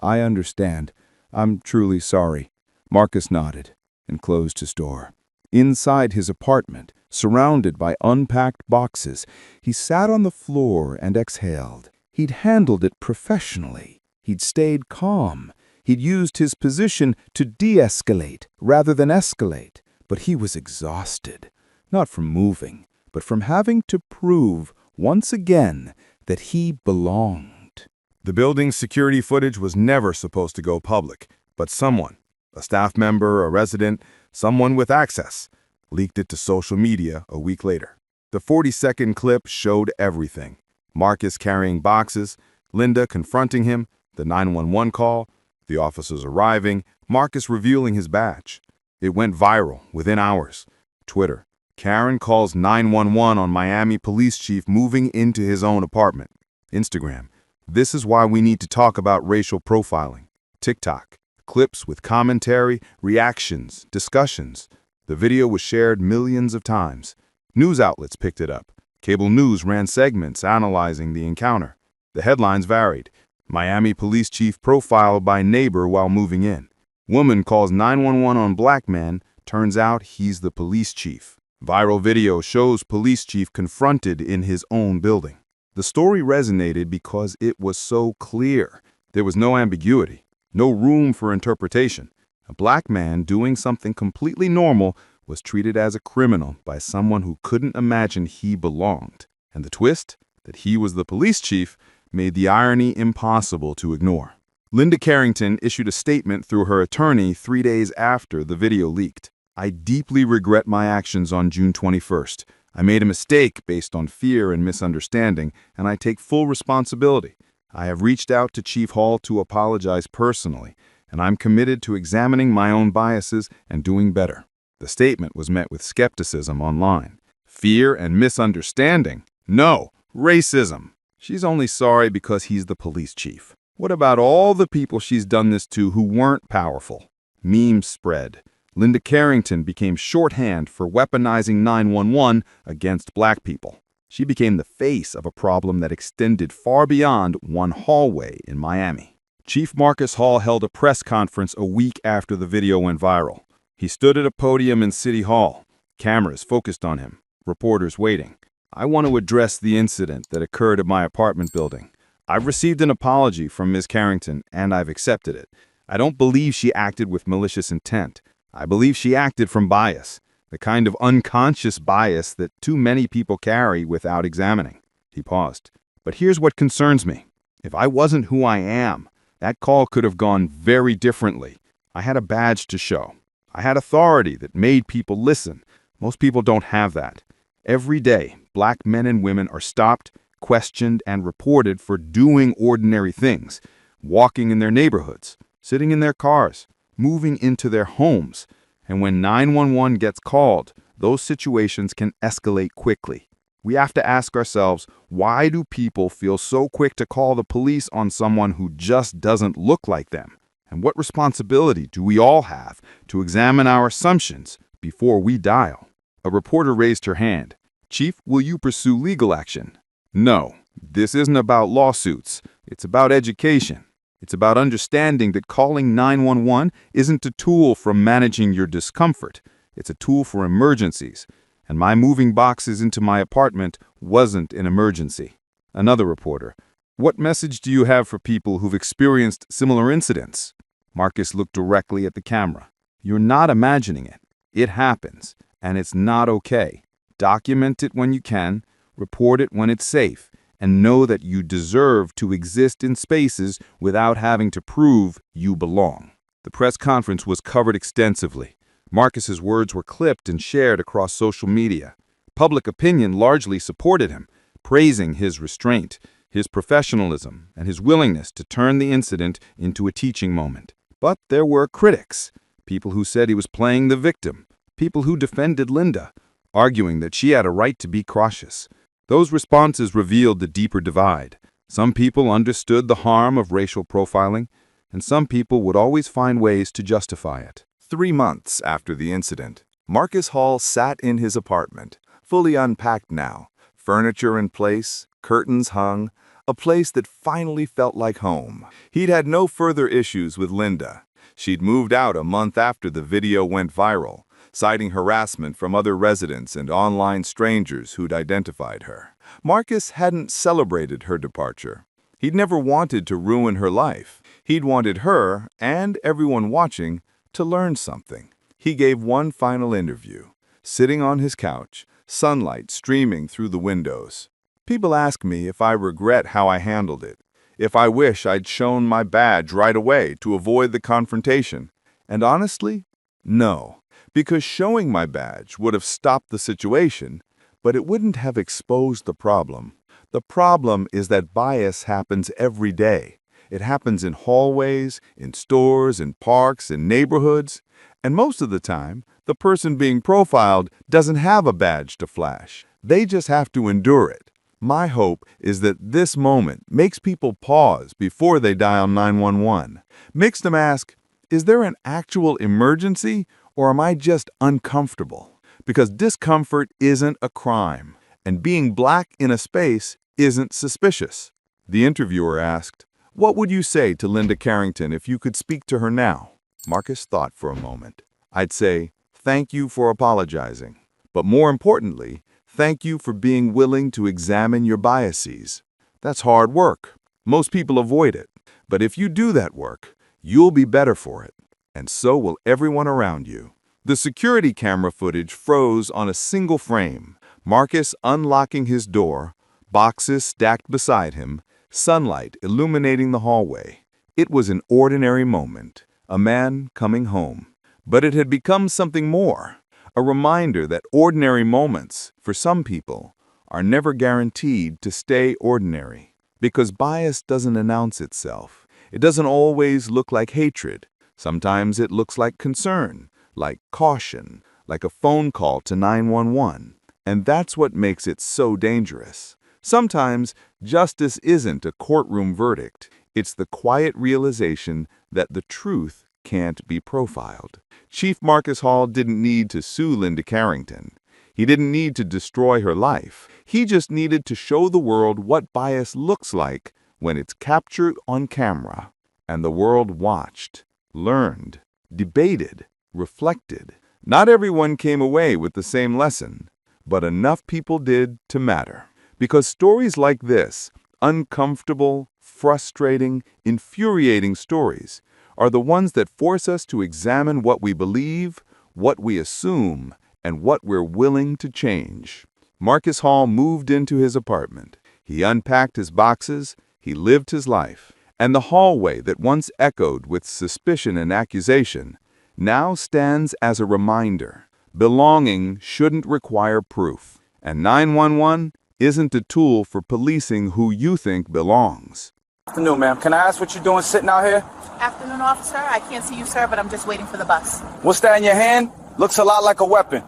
I understand. I'm truly sorry. Marcus nodded and closed his door. Inside his apartment, surrounded by unpacked boxes, he sat on the floor and exhaled. He'd handled it professionally. He'd stayed calm. He'd used his position to de-escalate rather than escalate. But he was exhausted, not from moving, but from having to prove once again that he belonged. The building's security footage was never supposed to go public, but someone, a staff member, a resident, someone with access, leaked it to social media a week later. The 40-second clip showed everything. Marcus carrying boxes, Linda confronting him, the 911 call, the officers arriving, Marcus revealing his badge. It went viral within hours. Twitter, Karen calls 911 on Miami police chief moving into his own apartment. Instagram, this is why we need to talk about racial profiling. TikTok, clips with commentary, reactions, discussions. The video was shared millions of times. News outlets picked it up. Cable news ran segments analyzing the encounter. The headlines varied. Miami police chief profiled by neighbor while moving in. Woman calls 911 on black man, turns out he's the police chief. Viral video shows police chief confronted in his own building. The story resonated because it was so clear. There was no ambiguity, no room for interpretation. A black man doing something completely normal was treated as a criminal by someone who couldn't imagine he belonged. And the twist, that he was the police chief, made the irony impossible to ignore. Linda Carrington issued a statement through her attorney 3 days after the video leaked. I deeply regret my actions on June 21st. I made a mistake based on fear and misunderstanding, and I take full responsibility. I have reached out to Chief Hall to apologize personally, and I'm committed to examining my own biases and doing better. The statement was met with skepticism online. Fear and misunderstanding? No, racism. She's only sorry because he's the police chief. What about all the people she's done this to who weren't powerful? Memes spread. Linda Carrington became shorthand for weaponizing 911 against black people. She became the face of a problem that extended far beyond one hallway in Miami. Chief Marcus Hall held a press conference a week after the video went viral. He stood at a podium in City Hall. Cameras focused on him, reporters waiting. I want to address the incident that occurred at my apartment building. I've received an apology from Ms. Carrington, and I've accepted it. I don't believe she acted with malicious intent. I believe she acted from bias, the kind of unconscious bias that too many people carry without examining. He paused. But here's what concerns me. If I wasn't who I am, that call could have gone very differently. I had a badge to show. I had authority that made people listen. Most people don't have that. Every day, black men and women are stopped, questioned, and reported for doing ordinary things, walking in their neighborhoods, sitting in their cars, moving into their homes. And when 911 gets called, those situations can escalate quickly. We have to ask ourselves, why do people feel so quick to call the police on someone who just doesn't look like them? And what responsibility do we all have to examine our assumptions before we dial? A reporter raised her hand. Chief, will you pursue legal action? No, this isn't about lawsuits. It's about education. It's about understanding that calling 911 isn't a tool for managing your discomfort. It's a tool for emergencies. And my moving boxes into my apartment wasn't an emergency. Another reporter. What message do you have for people who've experienced similar incidents? Marcus looked directly at the camera. You're not imagining it. It happens, and it's not okay. Document it when you can, report it when it's safe, and know that you deserve to exist in spaces without having to prove you belong. The press conference was covered extensively. Marcus's words were clipped and shared across social media. Public opinion largely supported him, praising his restraint, his professionalism, and his willingness to turn the incident into a teaching moment. But there were critics, people who said he was playing the victim, people who defended Linda, arguing that she had a right to be cautious. Those responses revealed the deeper divide. Some people understood the harm of racial profiling, and some people would always find ways to justify it. 3 months after the incident, Marcus Hall sat in his apartment, fully unpacked now, furniture in place, curtains hung, a place that finally felt like home. He'd had no further issues with Linda. She'd moved out a month after the video went viral, citing harassment from other residents and online strangers who'd identified her. Marcus hadn't celebrated her departure. He'd never wanted to ruin her life. He'd wanted her, and everyone watching, to learn something. He gave one final interview, sitting on his couch, sunlight streaming through the windows. People ask me if I regret how I handled it, if I wish I'd shown my badge right away to avoid the confrontation. And honestly, no, because showing my badge would have stopped the situation, but it wouldn't have exposed the problem. The problem is that bias happens every day. It happens in hallways, in stores, in parks, in neighborhoods, and most of the time, the person being profiled doesn't have a badge to flash. They just have to endure it. My hope is that this moment makes people pause before they dial 911. Makes them ask, is there an actual emergency, or am I just uncomfortable? Because discomfort isn't a crime, and being black in a space isn't suspicious. The interviewer asked, "What would you say to Linda Carrington if you could speak to her now?" Marcus thought for a moment. "I'd say, thank you for apologizing. But more importantly, thank you for being willing to examine your biases. That's hard work. Most people avoid it. But if you do that work, you'll be better for it. And so will everyone around you." The security camera footage froze on a single frame. Marcus unlocking his door, boxes stacked beside him, sunlight illuminating the hallway. It was an ordinary moment, a man coming home. But it had become something more, a reminder that ordinary moments, for some people, are never guaranteed to stay ordinary. Because bias doesn't announce itself. It doesn't always look like hatred. Sometimes it looks like concern, like caution, like a phone call to 911. And that's what makes it so dangerous. Sometimes justice isn't a courtroom verdict. It's the quiet realization that the truth can't be profiled. Chief Marcus Hall didn't need to sue Linda Carrington. He didn't need to destroy her life. He just needed to show the world what bias looks like when it's captured on camera. And the world watched, learned, debated, reflected. Not everyone came away with the same lesson, but enough people did to matter. Because stories like this, uncomfortable, frustrating, infuriating stories, are the ones that force us to examine what we believe, what we assume, and what we're willing to change. Marcus Hall moved into his apartment. He unpacked his boxes, he lived his life. And the hallway that once echoed with suspicion and accusation now stands as a reminder. Belonging shouldn't require proof. And 911 isn't a tool for policing who you think belongs. Afternoon, ma'am. Can I ask what you're doing sitting out here? Afternoon, officer. I can't see you, sir, but I'm just waiting for the bus. What's that in your hand? Looks a lot like a weapon.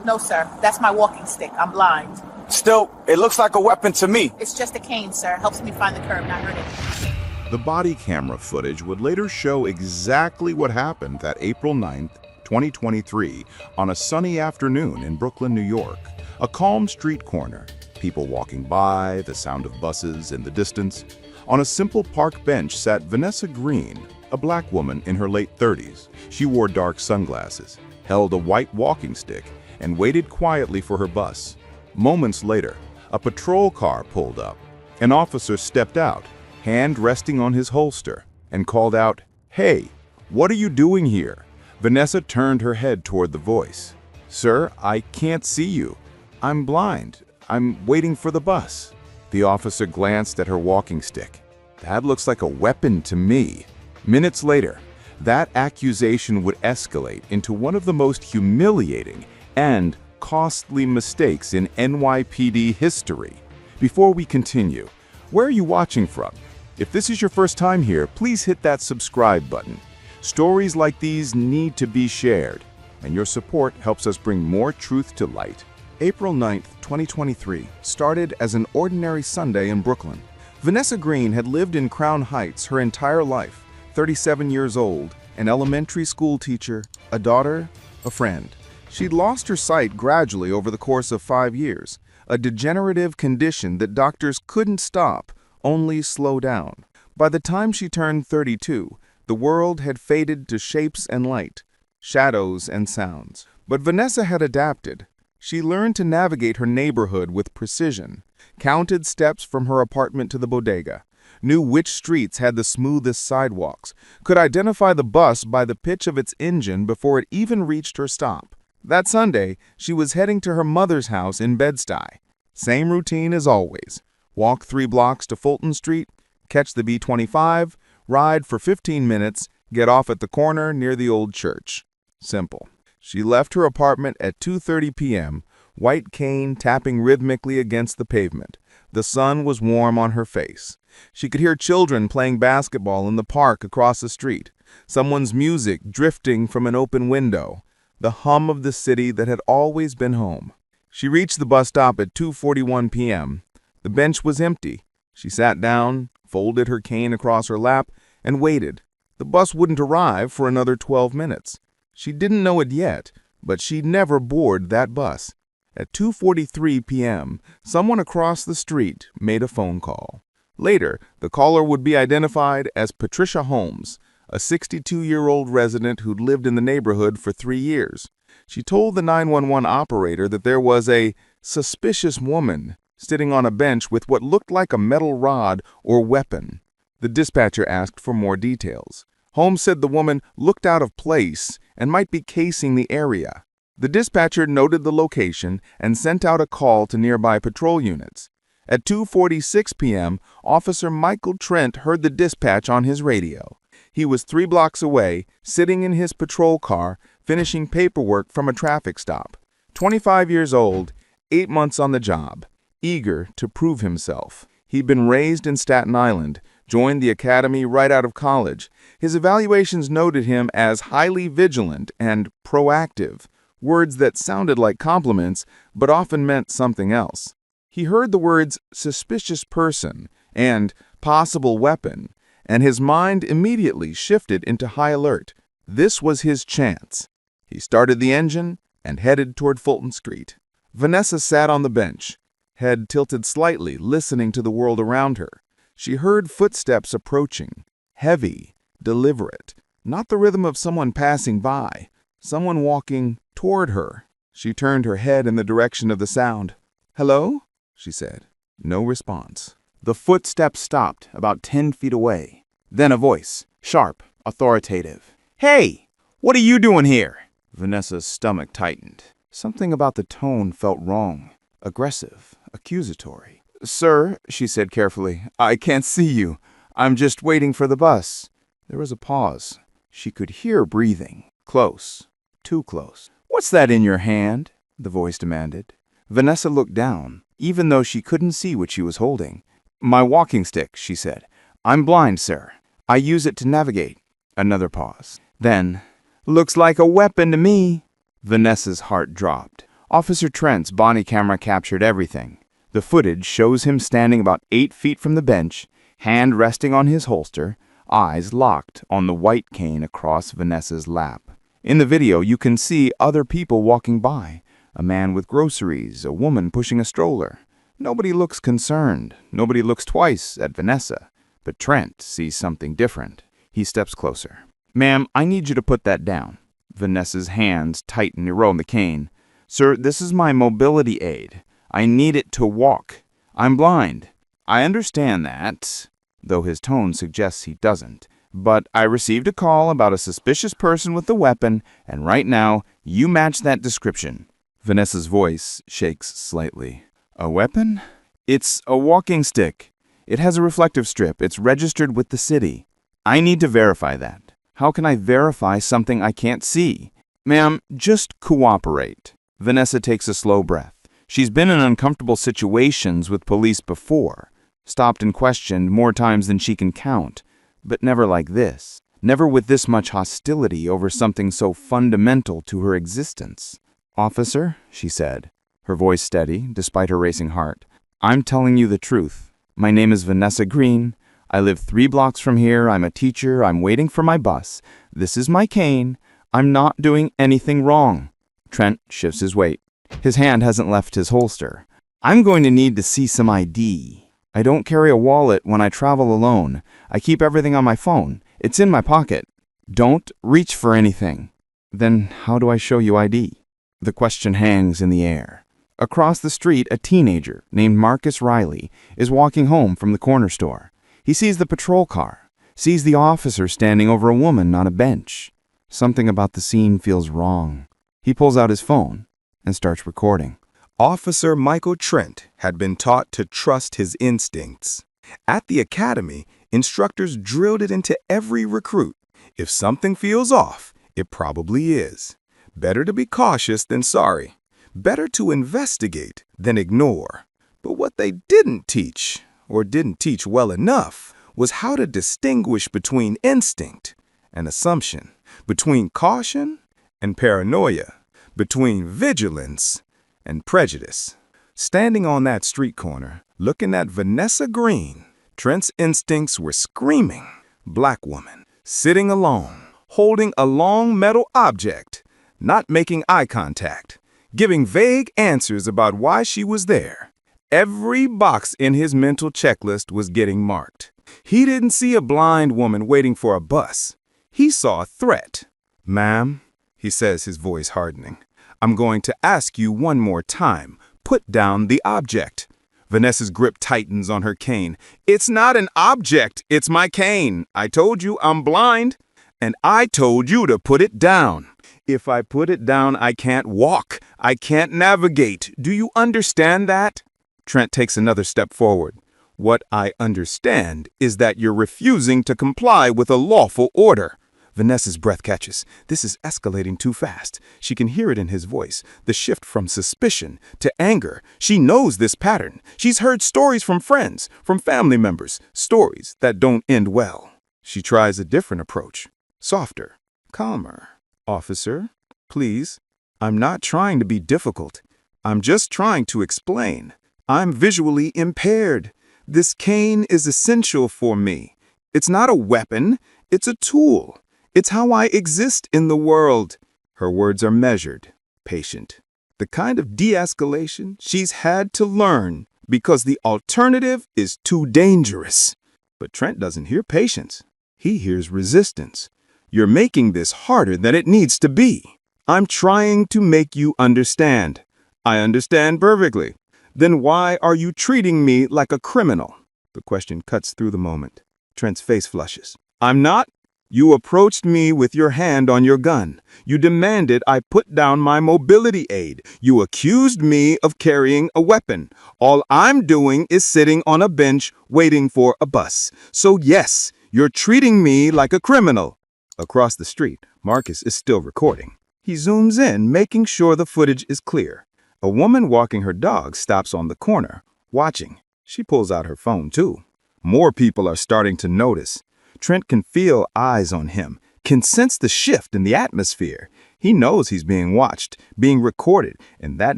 No, sir. That's my walking stick. I'm blind. Still, it looks like a weapon to me. It's just a cane, sir. Helps me find the curb, not hurt anything. The body camera footage would later show exactly what happened that April 9th, 2023, on a sunny afternoon in Brooklyn, New York. A calm street corner, people walking by, the sound of buses in the distance. On a simple park bench sat Vanessa Green, a black woman in her late 30s. She wore dark sunglasses, held a white walking stick, and waited quietly for her bus. Moments later, a patrol car pulled up. An officer stepped out, hand resting on his holster, and called out, "Hey, what are you doing here?" Vanessa turned her head toward the voice. "Sir, I can't see you. I'm blind. I'm waiting for the bus." The officer glanced at her walking stick. "That looks like a weapon to me." Minutes later, that accusation would escalate into one of the most humiliating and costly mistakes in NYPD history. Before we continue, where are you watching from? If this is your first time here, please hit that subscribe button. Stories like these need to be shared, and your support helps us bring more truth to light. April 9th, 2023 started as an ordinary Sunday in Brooklyn. Vanessa Green had lived in Crown Heights her entire life, 37 years old, an elementary school teacher, a daughter, a friend. She'd lost her sight gradually over the course of 5 years, a degenerative condition that doctors couldn't stop, only slow down. By the time she turned 32, the world had faded to shapes and light, shadows and sounds. But Vanessa had adapted. She learned to navigate her neighborhood with precision, counted steps from her apartment to the bodega, knew which streets had the smoothest sidewalks, could identify the bus by the pitch of its engine before it even reached her stop. That Sunday, she was heading to her mother's house in Bed-Stuy. Same routine as always. Walk 3 blocks to Fulton Street, catch the B25, ride for 15 minutes, get off at the corner near the old church. Simple. She left her apartment at 2:30 p.m., white cane tapping rhythmically against the pavement. The sun was warm on her face. She could hear children playing basketball in the park across the street, someone's music drifting from an open window, the hum of the city that had always been home. She reached the bus stop at 2:41 p.m. The bench was empty. She sat down, folded her cane across her lap, and waited. The bus wouldn't arrive for another 12 minutes. She didn't know it yet, but she'd never board that bus. At 2:43 p.m., someone across the street made a phone call. Later, the caller would be identified as Patricia Holmes, a 62-year-old resident who'd lived in the neighborhood for 3 years. She told the 911 operator that there was a suspicious woman sitting on a bench with what looked like a metal rod or weapon. The dispatcher asked for more details. Holmes said the woman looked out of place and might be casing the area. The dispatcher noted the location and sent out a call to nearby patrol units. At 2:46 p.m., Officer Michael Trent heard the dispatch on his radio. He was 3 blocks away, sitting in his patrol car, finishing paperwork from a traffic stop. 25 years old, 8 months on the job, eager to prove himself. He'd been raised in Staten Island, joined the academy right out of college. His evaluations noted him as highly vigilant and proactive, words that sounded like compliments but often meant something else. He heard the words suspicious person and possible weapon, and his mind immediately shifted into high alert. This was his chance. He started the engine and headed toward Fulton Street. Vanessa sat on the bench, head tilted slightly, listening to the world around her. She heard footsteps approaching, heavy, deliberate, not the rhythm of someone passing by, someone walking toward her. She turned her head in the direction of the sound. "Hello?" she said. No response. The footsteps stopped about 10 feet away. Then a voice, sharp, authoritative. "Hey, what are you doing here?" Vanessa's stomach tightened. Something about the tone felt wrong, aggressive, accusatory. "Sir," she said carefully, "I can't see you. I'm just waiting for the bus." There was a pause. She could hear breathing. Close. Too close. "What's that in your hand?" the voice demanded. Vanessa looked down, even though she couldn't see what she was holding. "My walking stick," she said. "I'm blind, sir. I use it to navigate." Another pause. Then, "Looks like a weapon to me." Vanessa's heart dropped. Officer Trent's body camera captured everything. The footage shows him standing about 8 feet from the bench, hand resting on his holster, eyes locked on the white cane across Vanessa's lap. In the video, you can see other people walking by. A man with groceries, a woman pushing a stroller. Nobody looks concerned. Nobody looks twice at Vanessa. But Trent sees something different. He steps closer. "Ma'am, I need you to put that down." Vanessa's hands tighten around the cane. "Sir, this is my mobility aid. I need it to walk. I'm blind." "I understand that," though his tone suggests he doesn't. "But I received a call about a suspicious person with a weapon, and right now, you match that description." Vanessa's voice shakes slightly. "A weapon? It's a walking stick. It has a reflective strip. It's registered with the city. I need to verify that. How can I verify something I can't see?" "Ma'am, just cooperate." Vanessa takes a slow breath. She's been in uncomfortable situations with police before, stopped and questioned more times than she can count, but never like this. Never with this much hostility over something so fundamental to her existence. "Officer," she said, her voice steady despite her racing heart, "I'm telling you the truth. My name is Vanessa Green. I live 3 blocks from here. I'm a teacher. I'm waiting for my bus. This is my cane. I'm not doing anything wrong." Trent shifts his weight. His hand hasn't left his holster. "I'm going to need to see some ID. I don't carry a wallet when I travel alone. I keep everything on my phone. It's in my pocket. Don't reach for anything." "Then how do I show you ID?" The question hangs in the air. Across the street, a teenager named Marcus Riley is walking home from the corner store. He sees the patrol car, sees the officer standing over a woman on a bench. Something about the scene feels wrong. He pulls out his phone and starts recording. Officer Michael Trent had been taught to trust his instincts. At the academy, instructors drilled it into every recruit. If something feels off, it probably is. Better to be cautious than sorry. Better to investigate than ignore. But what they didn't teach, or didn't teach well enough, was how to distinguish between instinct and assumption, between caution and paranoia, between vigilance and prejudice. Standing on that street corner, looking at Vanessa Green, Trent's instincts were screaming. Black woman, sitting alone, holding a long metal object, not making eye contact, giving vague answers about why she was there. Every box in his mental checklist was getting marked. He didn't see a blind woman waiting for a bus. He saw a threat. "Ma'am," he says, his voice hardening, "I'm going to ask you one more time. Put down the object." Vanessa's grip tightens on her cane. "It's not an object. It's my cane. I told you I'm blind. And I told you to put it down. If I put it down, I can't walk. I can't navigate. Do you understand that?" Trent takes another step forward. "What I understand is that you're refusing to comply with a lawful order." Vanessa's breath catches. This is escalating too fast. She can hear it in his voice, the shift from suspicion to anger. She knows this pattern. She's heard stories from friends, from family members, stories that don't end well. She tries a different approach, softer, calmer. "Officer, please, I'm not trying to be difficult. I'm just trying to explain. I'm visually impaired. This cane is essential for me. It's not a weapon, it's a tool. It's how I exist in the world." Her words are measured, patient. The kind of de-escalation she's had to learn because the alternative is too dangerous. But Trent doesn't hear patience. He hears resistance. "You're making this harder than it needs to be. I'm trying to make you understand." "I understand perfectly. Then why are you treating me like a criminal?" The question cuts through the moment. Trent's face flushes. "I'm not. You approached me with your hand on your gun. You demanded I put down my mobility aid. You accused me of carrying a weapon. All I'm doing is sitting on a bench waiting for a bus. So yes, you're treating me like a criminal." Across the street, Marcus is still recording. He zooms in, making sure the footage is clear. A woman walking her dog stops on the corner, watching. She pulls out her phone too. More people are starting to notice. Trent can feel eyes on him, can sense the shift in the atmosphere. He knows he's being watched, being recorded, and that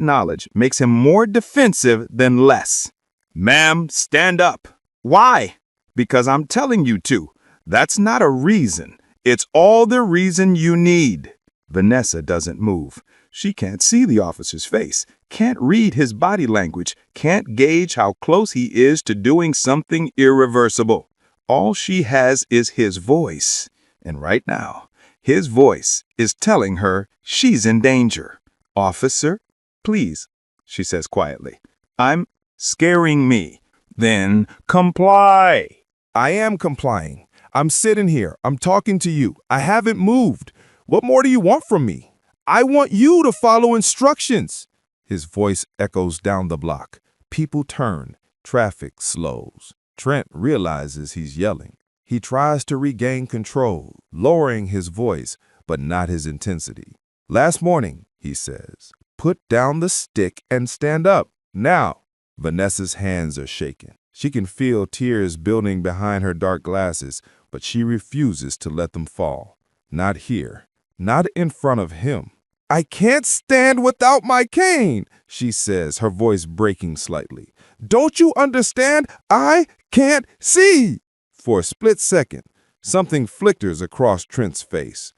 knowledge makes him more defensive than less. "Ma'am, stand up." "Why?" Because I'm telling you to. That's not a reason. It's all the reason you need. Vanessa doesn't move. She can't see the officer's face, can't read his body language, can't gauge how close he is to doing something irreversible. All she has is his voice. And right now, his voice is telling her she's in danger. Officer, please, she says quietly. I'm scaring me. Then comply. I am complying. I'm sitting here. I'm talking to you. I haven't moved. What more do you want from me? I want you to follow instructions. His voice echoes down the block. People turn. Traffic slows. Trent realizes he's yelling. He tries to regain control, lowering his voice, but not his intensity. Last morning, he says, put down the stick and stand up. Now. Vanessa's hands are shaking. She can feel tears building behind her dark glasses, but she refuses to let them fall. Not here. Not in front of him. I can't stand without my cane, she says, her voice breaking slightly. Don't you understand? I can't see. For a split second, something flickers across Trent's face.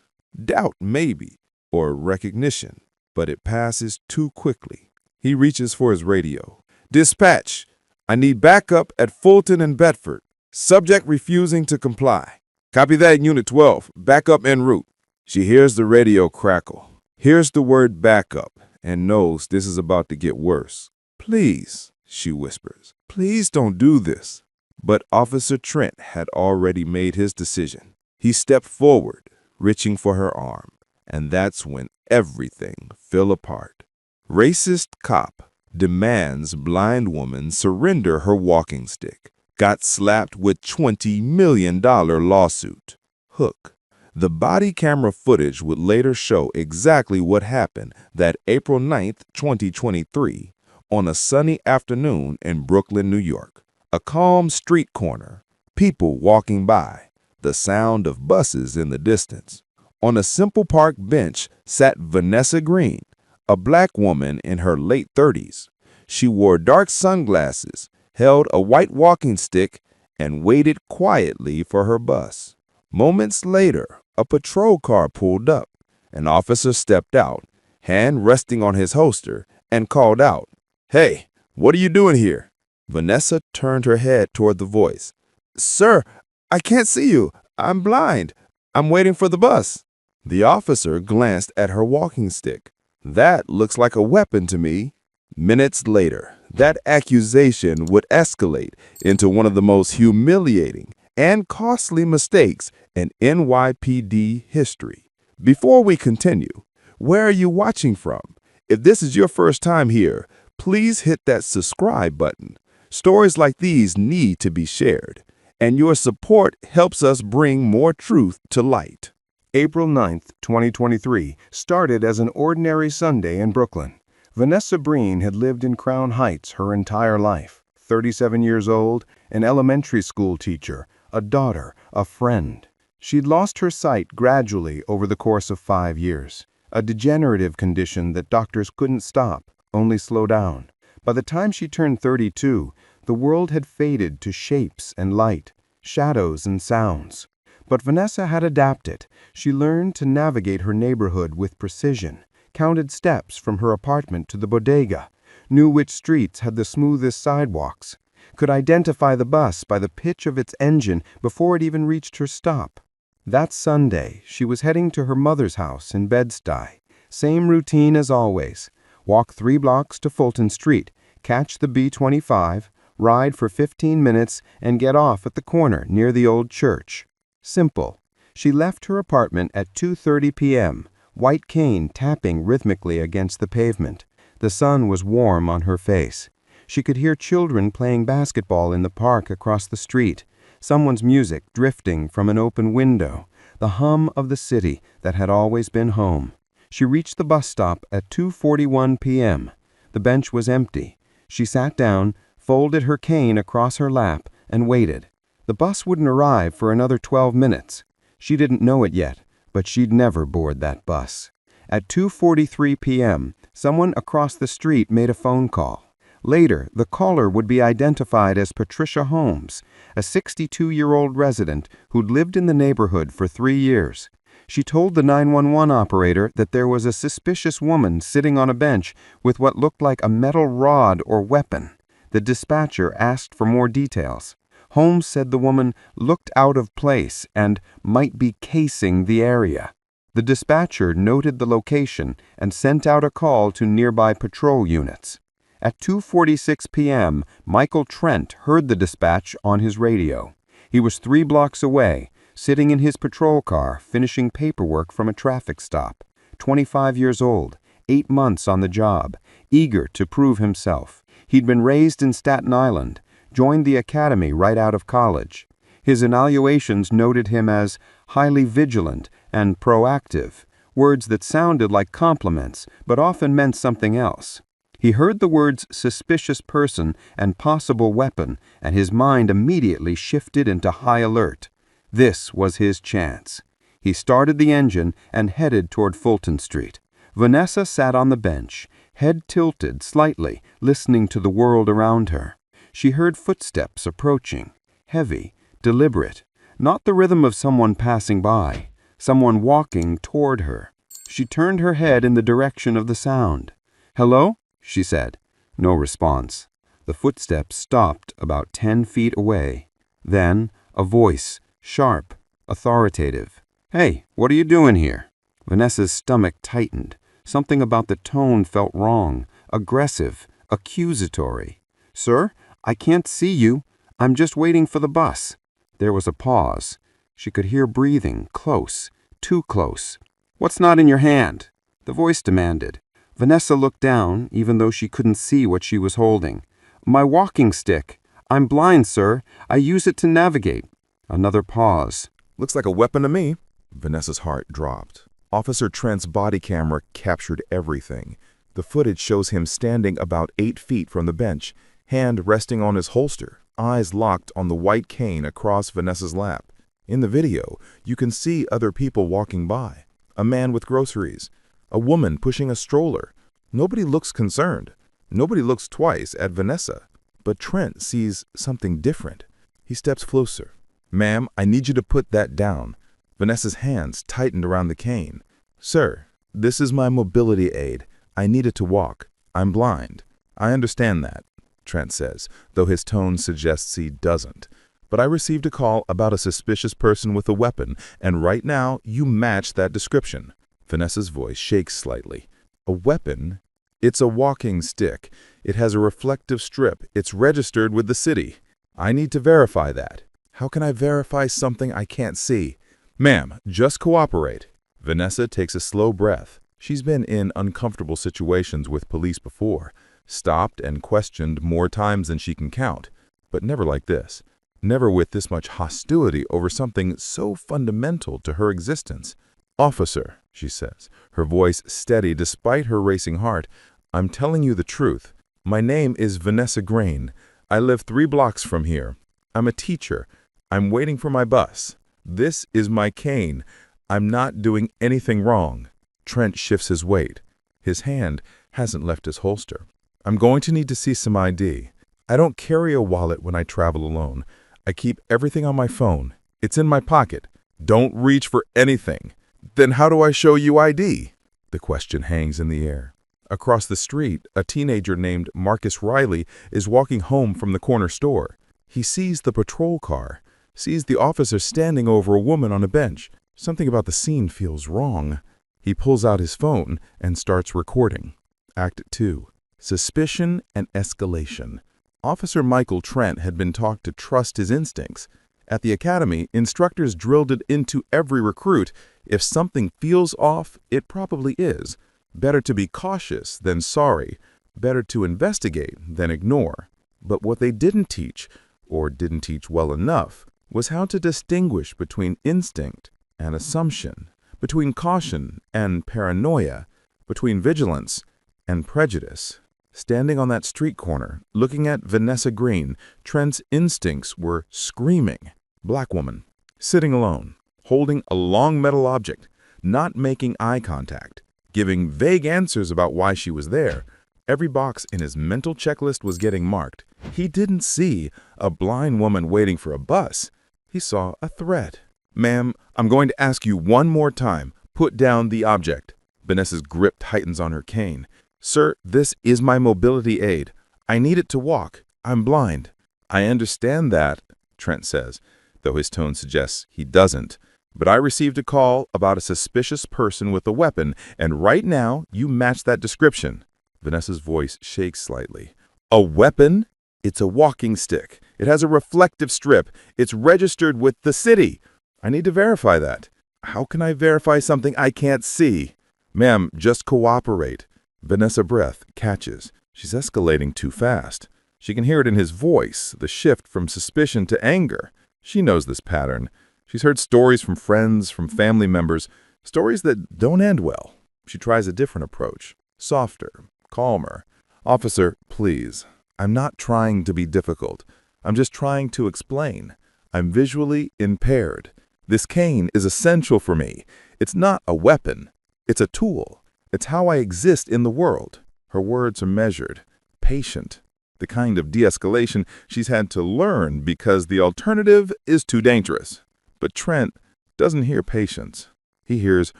Doubt, maybe, or recognition, but it passes too quickly. He reaches for his radio. Dispatch, I need backup at Fulton and Bedford. Subject refusing to comply. Copy that, Unit 12. Backup en route. She hears the radio crackle, hears the word backup, and knows this is about to get worse. Please, she whispers, please don't do this. But Officer Trent had already made his decision. He stepped forward, reaching for her arm, and that's when everything fell apart. Racist cop demands blind woman surrender her walking stick. Got slapped with $20 million lawsuit. Hook. The body camera footage would later show exactly what happened that April 9th, 2023, on a sunny afternoon in Brooklyn, New York. A calm street corner, people walking by, the sound of buses in the distance. On a simple park bench sat Vanessa Green, a black woman in her late 30s. She wore dark sunglasses, held a white walking stick, and waited quietly for her bus. Moments later, a patrol car pulled up. An officer stepped out, hand resting on his holster, and called out, "Hey, what are you doing here?" Vanessa turned her head toward the voice. "Sir, I can't see you. I'm blind. I'm waiting for the bus." The officer glanced at her walking stick. "That looks like a weapon to me." Minutes later, that accusation would escalate into one of the most humiliating and costly mistakes in NYPD history. Before we continue, where are you watching from? If this is your first time here, please hit that subscribe button. Stories like these need to be shared, and your support helps us bring more truth to light. April 9th, 2023 started as an ordinary Sunday in Brooklyn. Vanessa Breen had lived in Crown Heights her entire life. 37 years old, an elementary school teacher, a daughter, a friend. She'd lost her sight gradually over the course of 5 years, a degenerative condition that doctors couldn't stop, only slow down. By the time she turned 32, the world had faded to shapes and light, shadows and sounds. But Vanessa had adapted. She learned to navigate her neighborhood with precision, counted steps from her apartment to the bodega, knew which streets had the smoothest sidewalks, could identify the bus by the pitch of its engine before it even reached her stop. That Sunday, she was heading to her mother's house in Bed-Stuy. Same routine as always. Walk 3 blocks to Fulton Street, catch the B25, ride for 15 minutes, and get off at the corner near the old church. Simple. She left her apartment at 2:30 p.m., white cane tapping rhythmically against the pavement. The sun was warm on her face. She could hear children playing basketball in the park across the street, someone's music drifting from an open window, the hum of the city that had always been home. She reached the bus stop at 2:41 p.m. The bench was empty. She sat down, folded her cane across her lap, and waited. The bus wouldn't arrive for another 12 minutes. She didn't know it yet, but she'd never board that bus. At 2:43 p.m., someone across the street made a phone call. Later, the caller would be identified as Patricia Holmes, a 62-year-old resident who'd lived in the neighborhood for 3 years. She told the 911 operator that there was a suspicious woman sitting on a bench with what looked like a metal rod or weapon. The dispatcher asked for more details. Holmes said the woman looked out of place and might be casing the area. The dispatcher noted the location and sent out a call to nearby patrol units. At 2:46 p.m., Michael Trent heard the dispatch on his radio. He was 3 blocks away, sitting in his patrol car, finishing paperwork from a traffic stop. 25 years old, 8 months on the job, eager to prove himself. He'd been raised in Staten Island, joined the academy right out of college. His evaluations noted him as highly vigilant and proactive, words that sounded like compliments but often meant something else. He heard the words suspicious person and possible weapon, and his mind immediately shifted into high alert. This was his chance. He started the engine and headed toward Fulton Street. Vanessa sat on the bench, head tilted slightly, listening to the world around her. She heard footsteps approaching, heavy, deliberate, not the rhythm of someone passing by, someone walking toward her. She turned her head in the direction of the sound. "Hello?" she said. No response. The footsteps stopped about 10 feet away. Then a voice, sharp, authoritative. "Hey, what are you doing here?" Vanessa's stomach tightened. Something about the tone felt wrong, aggressive, accusatory. "Sir, I can't see you. I'm just waiting for the bus." There was a pause. She could hear breathing, close, too close. "What's not in your hand?" the voice demanded. Vanessa looked down, even though she couldn't see what she was holding. "My walking stick. I'm blind, sir. I use it to navigate." Another pause. Looks like a weapon to me. Vanessa's heart dropped. Officer Trent's body camera captured everything. The footage shows him standing about 8 feet from the bench, hand resting on his holster, eyes locked on the white cane across Vanessa's lap. In the video, you can see other people walking by. A man with groceries. A woman pushing a stroller. Nobody looks concerned. Nobody looks twice at Vanessa. But Trent sees something different. He steps closer. "Ma'am, I need you to put that down." Vanessa's hands tightened around the cane. "Sir, this is my mobility aid. I need it to walk. I'm blind." "I understand that," Trent says, though his tone suggests he doesn't. "But I received a call about a suspicious person with a weapon, and right now you match that description." Vanessa's voice shakes slightly. "A weapon? It's a walking stick. It has a reflective strip. It's registered with the city. I need to verify that. How can I verify something I can't see?" "Ma'am, just cooperate." Vanessa takes a slow breath. She's been in uncomfortable situations with police before, stopped and questioned more times than she can count, but never like this. Never with this much hostility over something so fundamental to her existence. "Officer," she says, her voice steady despite her racing heart, "I'm telling you the truth. My name is Vanessa Grain. I live 3 blocks from here. I'm a teacher. I'm waiting for my bus. This is my cane. I'm not doing anything wrong." Trent shifts his weight. His hand hasn't left his holster. "I'm going to need to see some ID. I don't carry a wallet when I travel alone. I keep everything on my phone. It's in my pocket. Don't reach for anything." "Then how do I show you ID?" The question hangs in the air. Across the street, a teenager named Marcus Riley is walking home from the corner store. He sees the patrol car, sees the officer standing over a woman on a bench. Something about the scene feels wrong. He pulls out his phone and starts recording. Act 2. Suspicion and escalation. Officer Michael Trent had been taught to trust his instincts. At the academy, instructors drilled it into every recruit. If something feels off, it probably is. Better to be cautious than sorry. Better to investigate than ignore. But what they didn't teach, or didn't teach well enough, was how to distinguish between instinct and assumption, between caution and paranoia, between vigilance and prejudice. Standing on that street corner, looking at Vanessa Green, Trent's instincts were screaming. Black woman, sitting alone, holding a long metal object, not making eye contact, giving vague answers about why she was there, Every box in his mental checklist was getting marked. He didn't see a blind woman waiting for a bus. He saw a threat. "Ma'am, I'm going to ask you one more time. Put down the object." Vanessa's grip tightens on her cane. "Sir, this is my mobility aid. I need it to walk. I'm blind." "I understand that," Trent says, though his tone suggests he doesn't. "But I received a call about a suspicious person with a weapon, and right now you match that description." Vanessa's voice shakes slightly. "A weapon? It's a walking stick. It has a reflective strip. It's registered with the city. I need to verify that. How can I verify something I can't see?" "Ma'am, just cooperate." Vanessa's breath catches. She's escalating too fast. She can hear it in his voice, the shift from suspicion to anger. She knows this pattern. She's heard stories from friends, from family members, stories that don't end well. She tries a different approach, softer, calmer. "Officer, please. I'm not trying to be difficult. I'm just trying to explain. I'm visually impaired. This cane is essential for me. It's not a weapon. It's a tool. It's how I exist in the world." Her words are measured, patient, the kind of de-escalation she's had to learn because the alternative is too dangerous. But Trent doesn't hear patience. He hears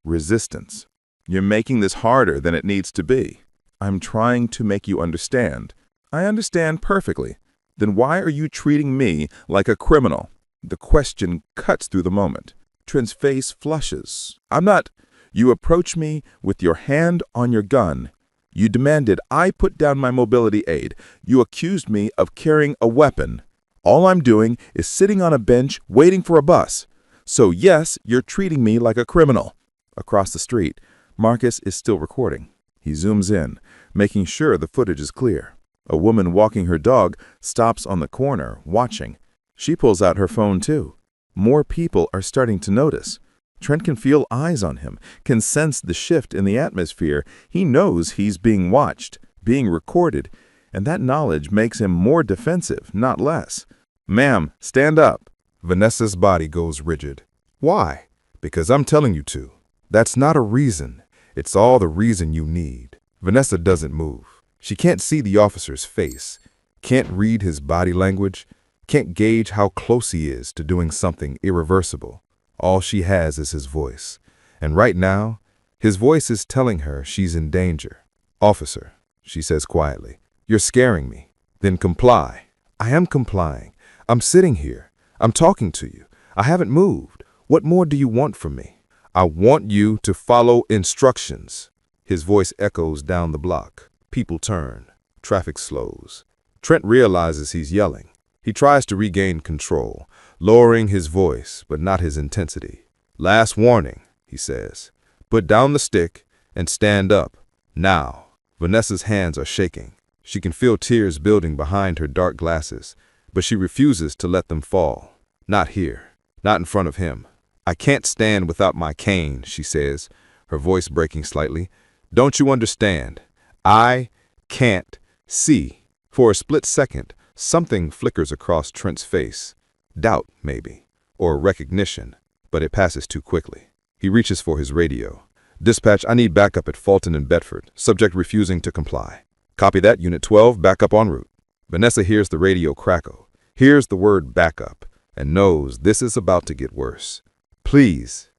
resistance. "You're making this harder than it needs to be." "I'm trying to make you understand." "I understand perfectly. Then why are you treating me like a criminal?" The question cuts through the moment. Trent's face flushes. "I'm not—" "You approach me with your hand on your gun. You demanded I put down my mobility aid. You accused me of carrying a weapon. All I'm doing is sitting on a bench waiting for a bus. So yes, you're treating me like a criminal." Across the street, Marcus is still recording. He zooms in, making sure the footage is clear. A woman walking her dog stops on the corner, watching. She pulls out her phone too. More people are starting to notice. Trent can feel eyes on him, can sense the shift in the atmosphere. He knows he's being watched, being recorded, and that knowledge makes him more defensive, not less. "Ma'am, stand up." Vanessa's body goes rigid. "Why?" "Because I'm telling you to. That's not a reason. It's all the reason you need." Vanessa doesn't move. She can't see the officer's face, can't read his body language, can't gauge how close he is to doing something irreversible. All she has is his voice. And right now, his voice is telling her she's in danger. "Officer," she says quietly, "you're scaring me." "Then comply." "I am complying. I'm sitting here. I'm talking to you. I haven't moved. What more do you want from me?" "I want you to follow instructions." His voice echoes down the block. People turn. Traffic slows. Trent realizes he's yelling. He tries to regain control, lowering his voice, but not his intensity. "Last warning," he says. "Put down the stick and stand up. Now." Vanessa's hands are shaking. She can feel tears building behind her dark glasses, but she refuses to let them fall. "Not here. Not in front of him. I can't stand without my cane," she says, her voice breaking slightly. "Don't you understand? I can't see." For a split second, something flickers across Trent's face. Doubt, maybe, or recognition, but it passes too quickly. He reaches for his radio. "Dispatch, I need backup at Fulton and Bedford. Subject refusing to comply." "Copy that, Unit 12, backup en route." Vanessa hears the radio crackle, hears the word backup, and knows this is about to get worse. Please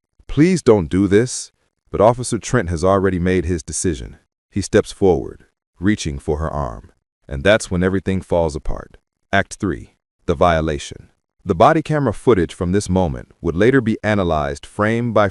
don't do this." But Officer Trent has already made his decision. He steps forward, reaching for her arm. And that's when everything falls apart. Act 3. The violation. The body camera footage from this moment would later be analyzed frame by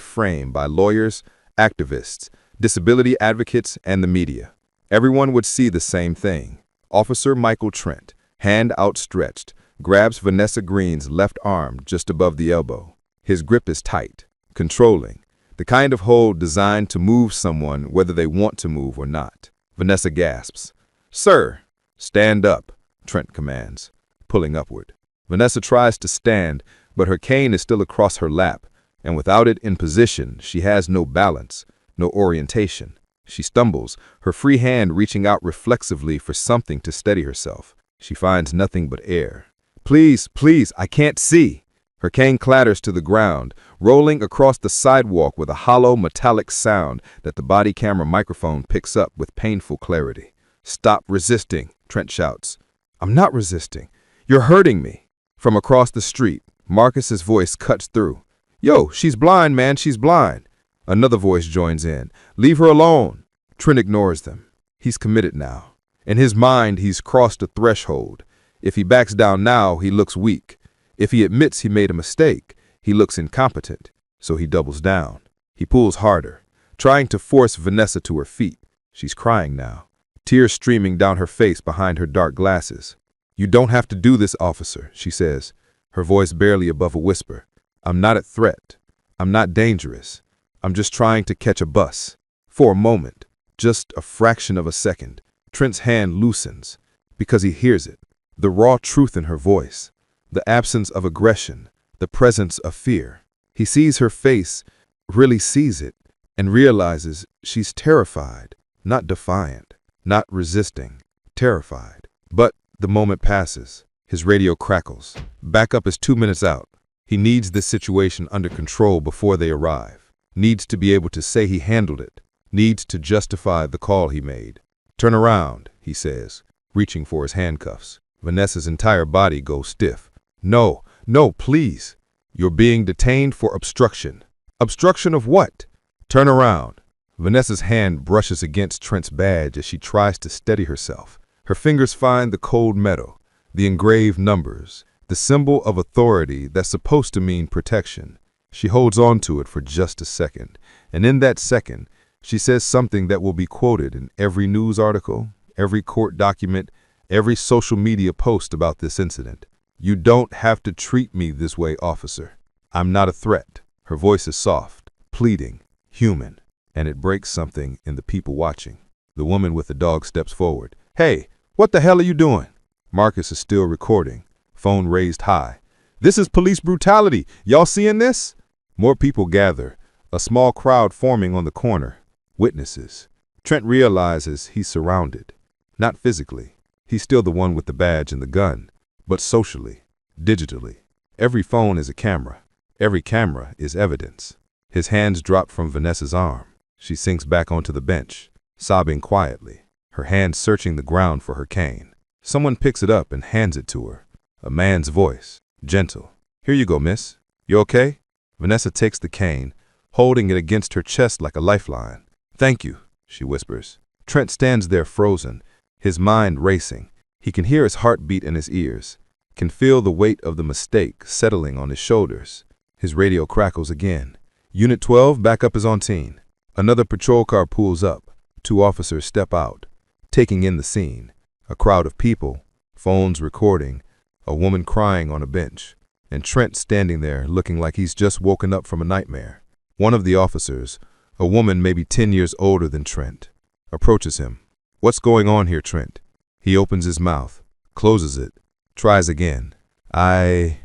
lawyers, activists, disability advocates, and the media. Everyone would see the same thing. Officer Michael Trent, hand outstretched, grabs Vanessa Green's left arm just above the elbow. His grip is tight, controlling, the kind of hold designed to move someone whether they want to move or not. Vanessa gasps. "Sir!" "Stand up," Trent commands, pulling upward. Vanessa tries to stand, but her cane is still across her lap, and without it in position, she has no balance, no orientation. She stumbles, her free hand reaching out reflexively for something to steady herself. She finds nothing but air. Please, I can't see." Her cane clatters to the ground, rolling across the sidewalk with a hollow metallic sound that the body camera microphone picks up with painful clarity. "Stop resisting," Trent shouts. "I'm not resisting. You're hurting me." From across the street, Marcus's voice cuts through. "Yo, she's blind, man, she's blind." Another voice joins in. "Leave her alone." Trent ignores them. He's committed now. In his mind, he's crossed a threshold. If he backs down now, he looks weak. If he admits he made a mistake, he looks incompetent. So he doubles down. He pulls harder, trying to force Vanessa to her feet. She's crying now, tears streaming down her face behind her dark glasses. "You don't have to do this, officer," she says, her voice barely above a whisper. "I'm not a threat. I'm not dangerous. I'm just trying to catch a bus." For a moment, just a fraction of a second, Trent's hand loosens because he hears it, the raw truth in her voice, the absence of aggression, the presence of fear. He sees her face, really sees it, and realizes she's terrified, not defiant, not resisting, terrified. But the moment passes. His radio crackles. Backup is 2 minutes out. He needs this situation under control before they arrive. Needs to be able to say he handled it. Needs to justify the call he made. "Turn around," he says, reaching for his handcuffs. Vanessa's entire body goes stiff. "No, no, please. You're being detained for obstruction." "Obstruction of what?" "Turn around." Vanessa's hand brushes against Trent's badge as she tries to steady herself. Her fingers find the cold metal, the engraved numbers, the symbol of authority that's supposed to mean protection. She holds on to it for just a second, and in that second, she says something that will be quoted in every news article, every court document, every social media post about this incident. "You don't have to treat me this way, officer. I'm not a threat." Her voice is soft, pleading, human, and it breaks something in the people watching. The woman with the dog steps forward. "Hey, what the hell are you doing?" Marcus is still recording, phone raised high. "This is police brutality. Y'all seeing this?" More people gather, a small crowd forming on the corner. Witnesses. Trent realizes he's surrounded. Not physically. He's still the one with the badge and the gun. But socially, digitally. Every phone is a camera. Every camera is evidence. His hands drop from Vanessa's arm. She sinks back onto the bench, sobbing quietly, her hands searching the ground for her cane. Someone picks it up and hands it to her. A man's voice, gentle. "Here you go, miss. You okay?" Vanessa takes the cane, holding it against her chest like a lifeline. "Thank you," she whispers. Trent stands there frozen, his mind racing. He can hear his heartbeat in his ears, can feel the weight of the mistake settling on his shoulders. His radio crackles again. "Unit 12, backup is on scene." Another patrol car pulls up. 2 officers step out, taking in the scene. A crowd of people, phones recording, a woman crying on a bench, and Trent standing there looking like he's just woken up from a nightmare. One of the officers, a woman maybe 10 years older than Trent, approaches him. "What's going on here, Trent?" He opens his mouth, closes it, tries again. I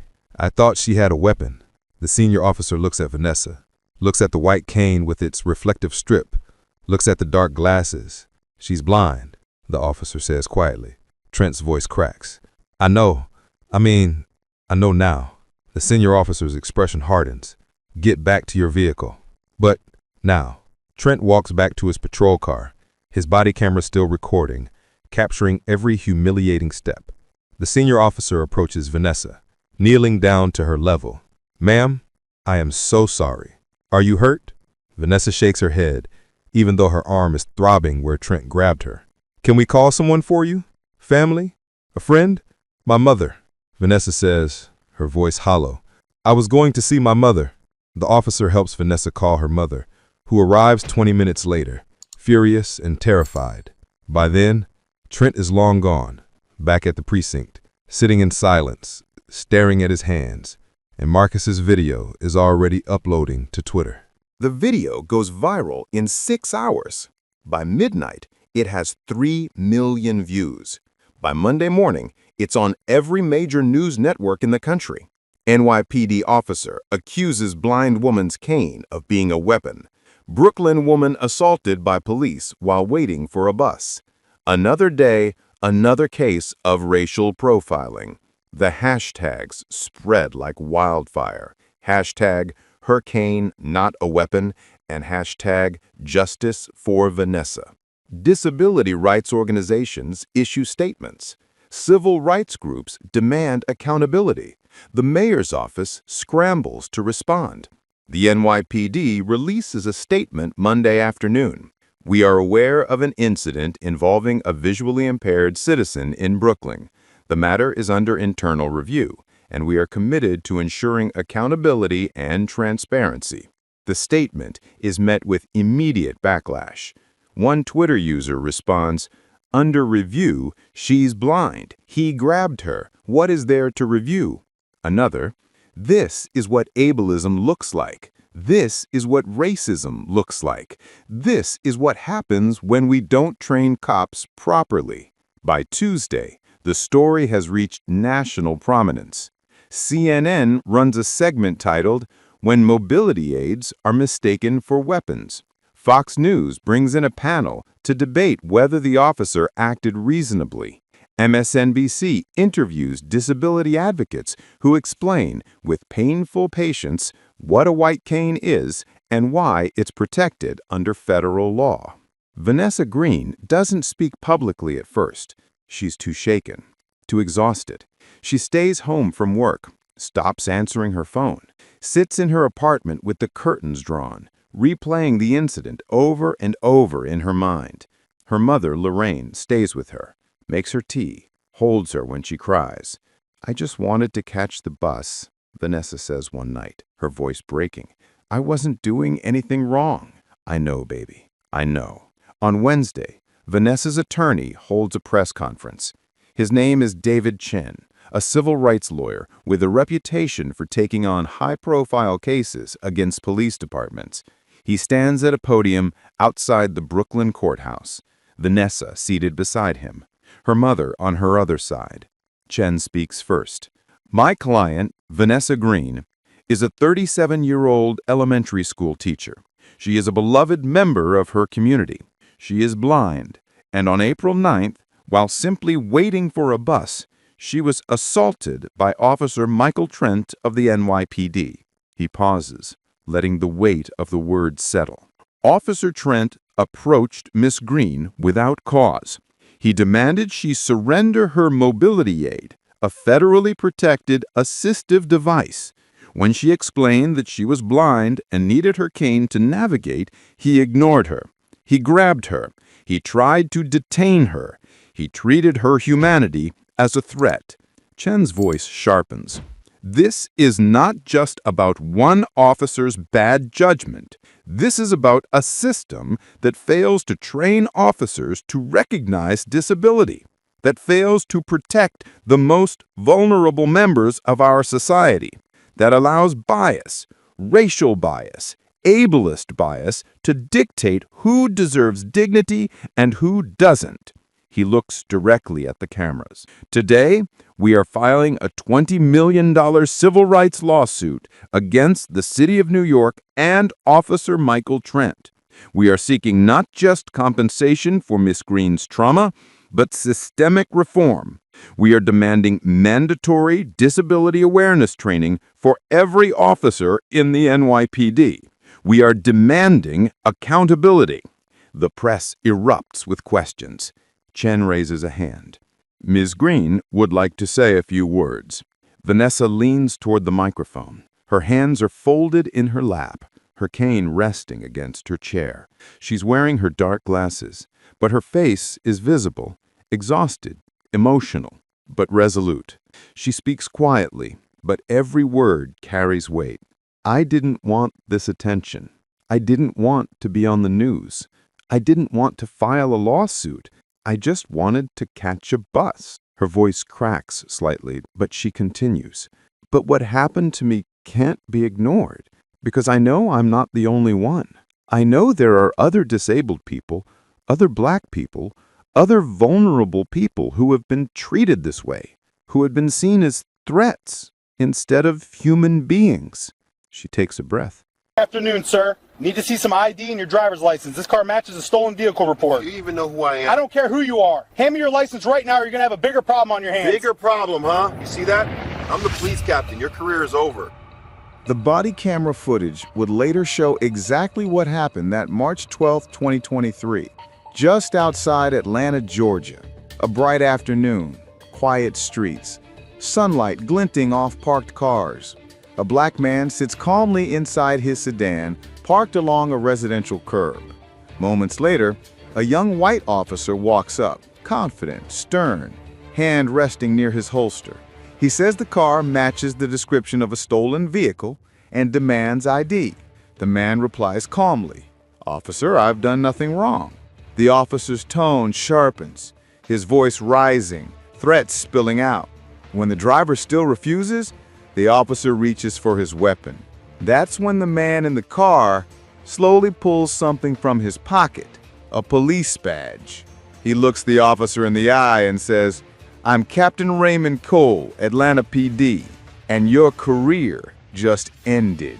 thought she had a weapon." The senior officer looks at Vanessa, looks at the white cane with its reflective strip, looks at the dark glasses. "She's blind," the officer says quietly. Trent's voice cracks. I know now." The senior officer's expression hardens. "Get back to your vehicle." "But now." Trent walks back to his patrol car, his body camera still recording, capturing every humiliating step. The senior officer approaches Vanessa, kneeling down to her level. "Ma'am, I am so sorry. Are you hurt?" Vanessa shakes her head, even though her arm is throbbing where Trent grabbed her. "Can we call someone for you? Family? A friend?" "My mother," Vanessa says, her voice hollow. "I was going to see my mother." The officer helps Vanessa call her mother, who arrives 20 minutes later, furious and terrified. By then, Trent is long gone, back at the precinct, sitting in silence, staring at his hands, and Marcus's video is already uploading to Twitter. The video goes viral in 6 hours. By midnight, it has 3 million views. By Monday morning, it's on every major news network in the country. NYPD officer accuses blind woman's cane of being a weapon. Brooklyn woman assaulted by police while waiting for a bus. Another day, another case of racial profiling. The hashtags spread like wildfire. Hashtag her cane not a weapon and hashtag justice for Vanessa. Disability rights organizations issue statements. Civil rights groups demand accountability. The mayor's office scrambles to respond. The NYPD releases a statement Monday afternoon. We are aware of an incident involving a visually impaired citizen in Brooklyn. The matter is under internal review, and we are committed to ensuring accountability and transparency. The statement is met with immediate backlash. One Twitter user responds, "Under review, she's blind. He grabbed her. What is there to review?" Another, "This is what ableism looks like. This is what racism looks like. This is what happens when we don't train cops properly." By Tuesday, the story has reached national prominence. CNN runs a segment titled, "When Mobility Aids Are Mistaken for Weapons." Fox News brings in a panel to debate whether the officer acted reasonably. MSNBC interviews disability advocates who explain, with painful patience, what a white cane is and why it's protected under federal law. Vanessa Green doesn't speak publicly at first. She's too shaken, too exhausted. She stays home from work, stops answering her phone, sits in her apartment with the curtains drawn, replaying the incident over and over in her mind. Her mother, Lorraine, stays with her, makes her tea, holds her when she cries. "I just wanted to catch the bus," Vanessa says one night, her voice breaking. "I wasn't doing anything wrong." "I know, baby. I know." On Wednesday, Vanessa's attorney holds a press conference. His name is David Chen, a civil rights lawyer with a reputation for taking on high-profile cases against police departments. He stands at a podium outside the Brooklyn courthouse, Vanessa seated beside him, her mother on her other side. Chen speaks first. "My client, Vanessa Green, is a 37-year-old elementary school teacher. She is a beloved member of her community. She is blind, and on April 9th, while simply waiting for a bus, she was assaulted by Officer Michael Trent of the NYPD. He pauses, letting the weight of the words settle. Officer Trent approached Miss Green without cause. He demanded she surrender her mobility aid, a federally protected assistive device. When she explained that she was blind and needed her cane to navigate, he ignored her. He grabbed her. He tried to detain her. He treated her humanity as a threat. Chen's voice sharpens. This is not just about one officer's bad judgment. This is about a system that fails to train officers to recognize disability, that fails to protect the most vulnerable members of our society, that allows bias, racial bias, ableist bias to dictate who deserves dignity and who doesn't. He looks directly at the cameras. Today, we are filing a $20 million civil rights lawsuit against the City of New York and Officer Michael Trent. We are seeking not just compensation for Miss Green's trauma, but systemic reform. We are demanding mandatory disability awareness training for every officer in the NYPD. We are demanding accountability. The press erupts with questions. Chen raises a hand. Ms. Green would like to say a few words. Vanessa leans toward the microphone. Her hands are folded in her lap, her cane resting against her chair. She's wearing her dark glasses, but her face is visible, exhausted, emotional, but resolute. She speaks quietly, but every word carries weight. I didn't want this attention. I didn't want to be on the news. I didn't want to file a lawsuit. I just wanted to catch a bus. Her voice cracks slightly, but she continues. But what happened to me can't be ignored, because I know I'm not the only one. I know there are other disabled people, other black people, other vulnerable people who have been treated this way, who have been seen as threats instead of human beings. She takes a breath. Afternoon, sir. Need to see some ID and your driver's license. This car matches a stolen vehicle report. Do you even know who I am? I don't care who you are. Hand me your license right now or you're going to have a bigger problem on your hands. Bigger problem, huh? You see that? I'm the police captain. Your career is over. The body camera footage would later show exactly what happened that March 12, 2023. Just outside Atlanta, Georgia, a bright afternoon, quiet streets, sunlight glinting off parked cars. A black man sits calmly inside his sedan, parked along a residential curb. Moments later, a young white officer walks up, confident, stern, hand resting near his holster. He says the car matches the description of a stolen vehicle and demands ID. The man replies calmly, "Officer, I've done nothing wrong." The officer's tone sharpens, his voice rising, threats spilling out. When the driver still refuses, the officer reaches for his weapon. That's when the man in the car slowly pulls something from his pocket, a police badge. He looks the officer in the eye and says, "I'm Captain Raymond Cole, Atlanta PD, and your career just ended."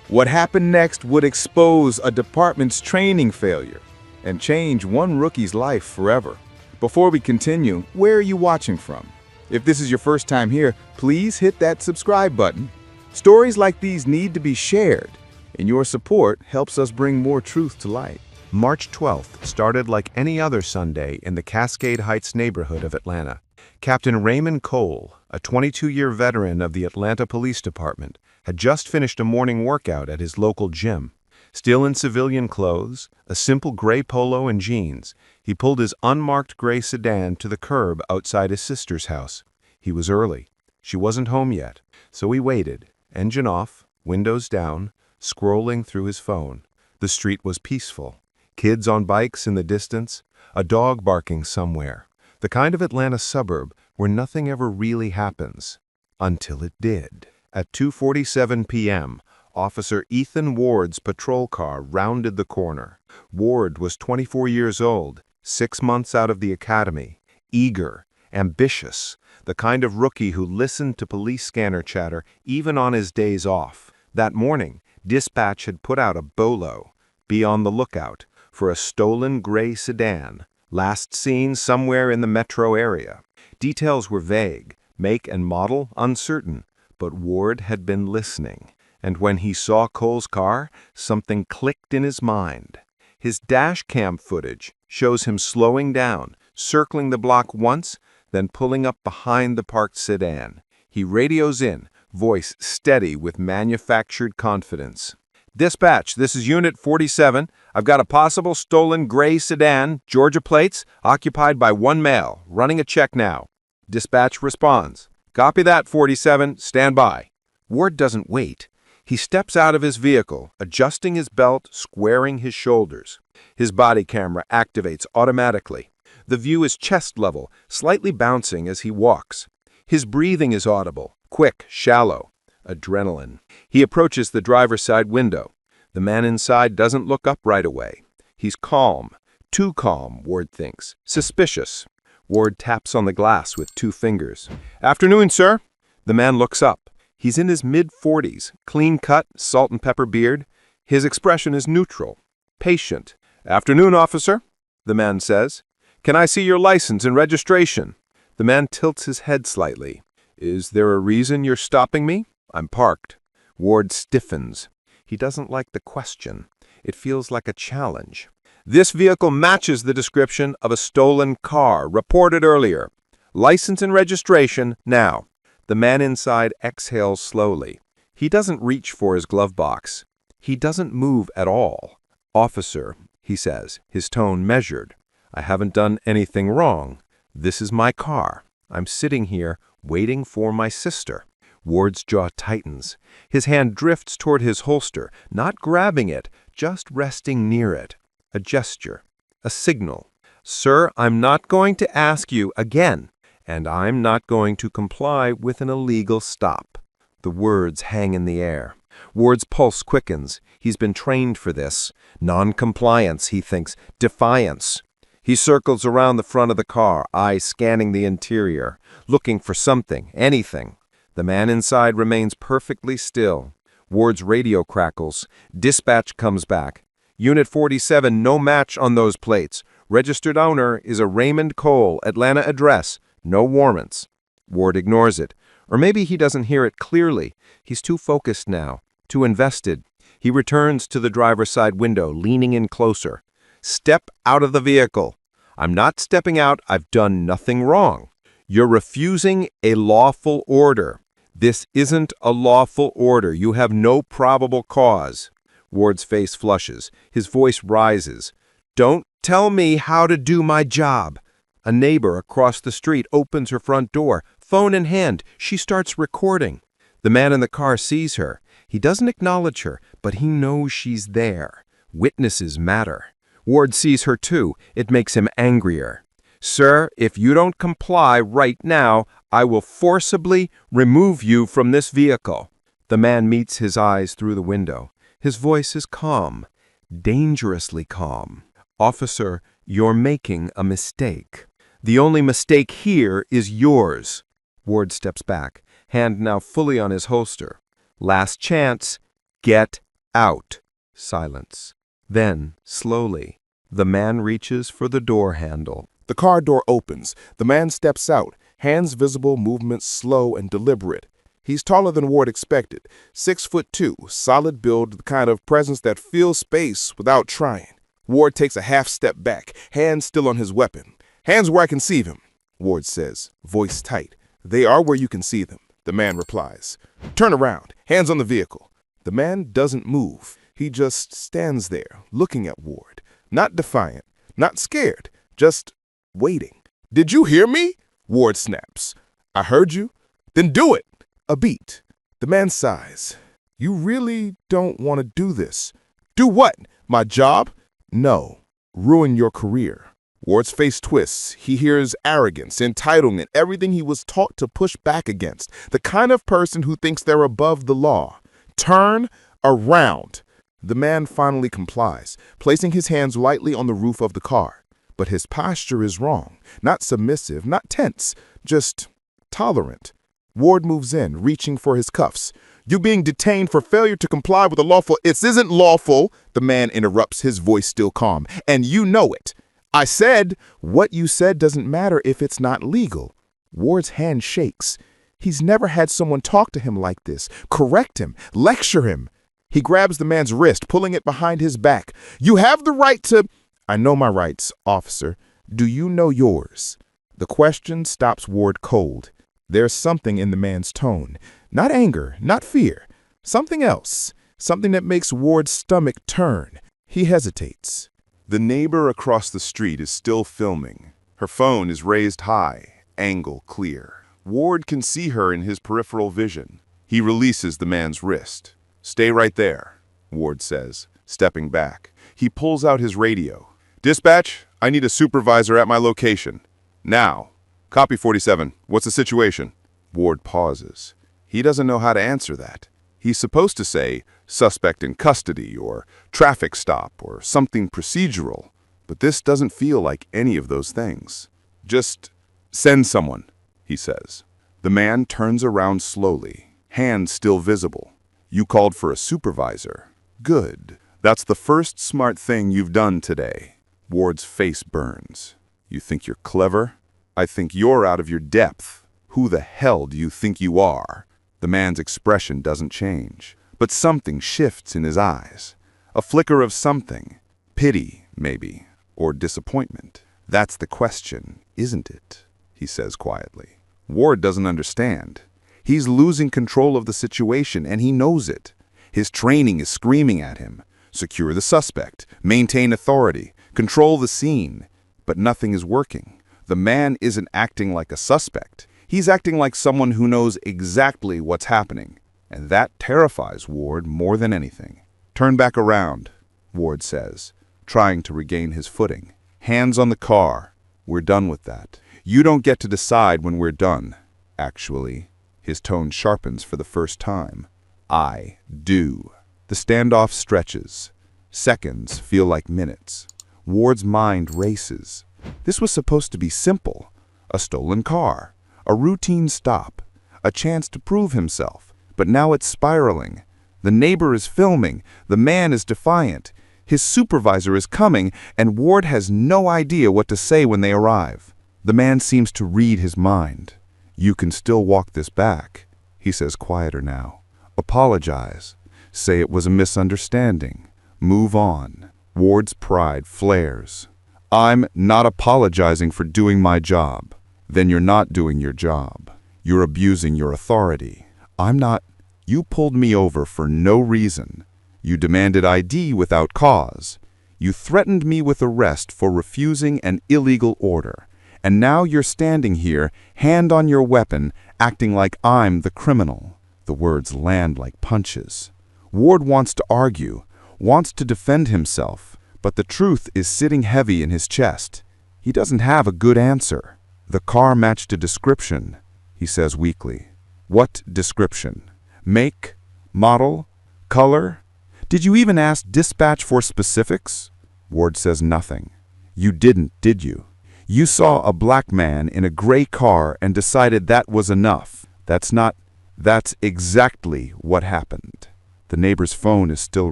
What happened next would expose a department's training failure and change one rookie's life forever. Before we continue, where are you watching from? If this is your first time here, please hit that subscribe button. Stories like these need to be shared, and your support helps us bring more truth to light. March 12th started like any other Sunday in the Cascade Heights neighborhood of Atlanta. Captain Raymond Cole, a 22-year veteran of the Atlanta Police Department, had just finished a morning workout at his local gym. Still in civilian clothes, a simple gray polo and jeans, he pulled his unmarked gray sedan to the curb outside his sister's house. He was early. She wasn't home yet, so he waited, engine off, windows down, scrolling through his phone. The street was peaceful. Kids on bikes in the distance, a dog barking somewhere. The kind of Atlanta suburb where nothing ever really happens. Until it did. At 2:47 p.m., Officer Ethan Ward's patrol car rounded the corner. Ward was 24 years old, 6 months out of the academy, eager, ambitious, the kind of rookie who listened to police scanner chatter even on his days off. That morning, dispatch had put out a bolo, "Be on the lookout," for a stolen gray sedan, last seen somewhere in the metro area. Details were vague, make and model uncertain, but Ward had been listening. And when he saw Cole's car, something clicked in his mind. His dash cam footage shows him slowing down, circling the block once, then pulling up behind the parked sedan. He radios in, voice steady with manufactured confidence. "Dispatch, this is Unit 47. I've got a possible stolen gray sedan, Georgia plates, occupied by one male. Running a check now." Dispatch responds, "Copy that, 47. Stand by." Ward doesn't wait. He steps out of his vehicle, adjusting his belt, squaring his shoulders. His body camera activates automatically. The view is chest level, slightly bouncing as he walks. His breathing is audible, quick, shallow. Adrenaline. He approaches the driver's side window. The man inside doesn't look up right away. He's calm. Too calm, Ward thinks. Suspicious. Ward taps on the glass with 2 fingers. "Afternoon, sir." The man looks up. He's in his mid-40s, clean-cut, salt and pepper beard. His expression is neutral, patient. "Afternoon, officer," the man says. "Can I see your license and registration?" The man tilts his head slightly. "Is there a reason you're stopping me?" "I'm parked." Ward stiffens. He doesn't like the question. It feels like a challenge. "This vehicle matches the description of a stolen car reported earlier. License and registration now." The man inside exhales slowly. He doesn't reach for his glove box. He doesn't move at all. "Officer," he says, his tone measured, "I haven't done anything wrong. This is my car. I'm sitting here waiting for my sister." Ward's jaw tightens. His hand drifts toward his holster, not grabbing it, just resting near it. A gesture. A signal. "Sir, I'm not going to ask you again. And I'm not going to comply with an illegal stop." The words hang in the air. Ward's pulse quickens. He's been trained for this. Non-compliance, he thinks. Defiance. He circles around the front of the car, eyes scanning the interior, looking for something, anything. The man inside remains perfectly still. Ward's radio crackles. Dispatch comes back. "Unit 47, no match on those plates. Registered owner is a Raymond Cole, Atlanta address. No warrants." Ward ignores it. Or maybe he doesn't hear it clearly. He's too focused now, too invested. He returns to the driver's side window, leaning in closer. Step out of the vehicle. I'm not stepping out. I've done nothing wrong. You're refusing a lawful order. This isn't a lawful order. You have no probable cause. Ward's face flushes. His voice rises. Don't tell me how to do my job. A neighbor across the street opens her front door. Phone in hand, she starts recording. The man in the car sees her. He doesn't acknowledge her, but he knows she's there. Witnesses matter. Ward sees her too. It makes him angrier. Sir, if you don't comply right now, I will forcibly remove you from this vehicle. The man meets his eyes through the window. His voice is calm, dangerously calm. Officer, you're making a mistake. The only mistake here is yours. Ward steps back, hand now fully on his holster. Last chance. Get out. Silence. Then, slowly, the man reaches for the door handle. The car door opens. The man steps out, hands visible, movements slow and deliberate. He's taller than Ward expected, 6'2", solid build, the kind of presence that fills space without trying. Ward takes a half step back, hands still on his weapon. Hands where I can see them, Ward says, voice tight. They are where you can see them, the man replies. Turn around, hands on the vehicle. The man doesn't move. He just stands there, looking at Ward. Not defiant, not scared, just waiting. Did you hear me? Ward snaps. I heard you. Then do it. A beat. The man sighs. You really don't want to do this. Do what? My job? No. Ruin your career. Ward's face twists. He hears arrogance, entitlement, everything he was taught to push back against. The kind of person who thinks they're above the law. Turn around. The man finally complies, placing his hands lightly on the roof of the car. But his posture is wrong. Not submissive, not tense, just tolerant. Ward moves in, reaching for his cuffs. You being detained for failure to comply with a lawful— It isn't lawful, the man interrupts, his voice still calm. And you know it. I said— What you said doesn't matter if it's not legal. Ward's hand shakes. He's never had someone talk to him like this, correct him, lecture him. He grabs the man's wrist, pulling it behind his back. You have the right to— I know my rights, officer. Do you know yours? The question stops Ward cold. There's something in the man's tone. Not anger, not fear. Something else. Something that makes Ward's stomach turn. He hesitates. The neighbor across the street is still filming. Her phone is raised high, angle clear. Ward can see her in his peripheral vision. He releases the man's wrist. Stay right there, Ward says, stepping back. He pulls out his radio. Dispatch, I need a supervisor at my location. Now. Copy 47. What's the situation? Ward pauses. He doesn't know how to answer that. He's supposed to say, suspect in custody, or traffic stop, or something procedural. But this doesn't feel like any of those things. Just send someone, he says. The man turns around slowly, hands still visible. You called for a supervisor. Good. That's the first smart thing you've done today. Ward's face burns. You think you're clever? I think you're out of your depth. Who the hell do you think you are? The man's expression doesn't change, but something shifts in his eyes. A flicker of something. Pity, maybe, or disappointment. That's the question, isn't it? He says quietly. Ward doesn't understand. He's losing control of the situation, and he knows it. His training is screaming at him. Secure the suspect, maintain authority, control the scene. But nothing is working. The man isn't acting like a suspect. He's acting like someone who knows exactly what's happening. And that terrifies Ward more than anything. Turn back around, Ward says, trying to regain his footing. Hands on the car. We're done with that. You don't get to decide when we're done. Actually, his tone sharpens for the first time. I do. The standoff stretches. Seconds feel like minutes. Ward's mind races. This was supposed to be simple. A stolen car. A routine stop. A chance to prove himself. But now it's spiraling. The neighbor is filming. The man is defiant. His supervisor is coming, and Ward has no idea what to say when they arrive. The man seems to read his mind. You can still walk this back, he says quieter now. Apologize. Say it was a misunderstanding. Move on. Ward's pride flares. I'm not apologizing for doing my job. Then you're not doing your job. You're abusing your authority. I'm not. You pulled me over for no reason. You demanded ID without cause. You threatened me with arrest for refusing an illegal order. And now you're standing here, hand on your weapon, acting like I'm the criminal. The words land like punches. Ward wants to argue, wants to defend himself, but the truth is sitting heavy in his chest. He doesn't have a good answer. The car matched a description, he says weakly. What description? Make? Model? Color? Did you even ask dispatch for specifics? Ward says nothing. You didn't, did you? You saw a black man in a gray car and decided that was enough. That's exactly what happened. The neighbor's phone is still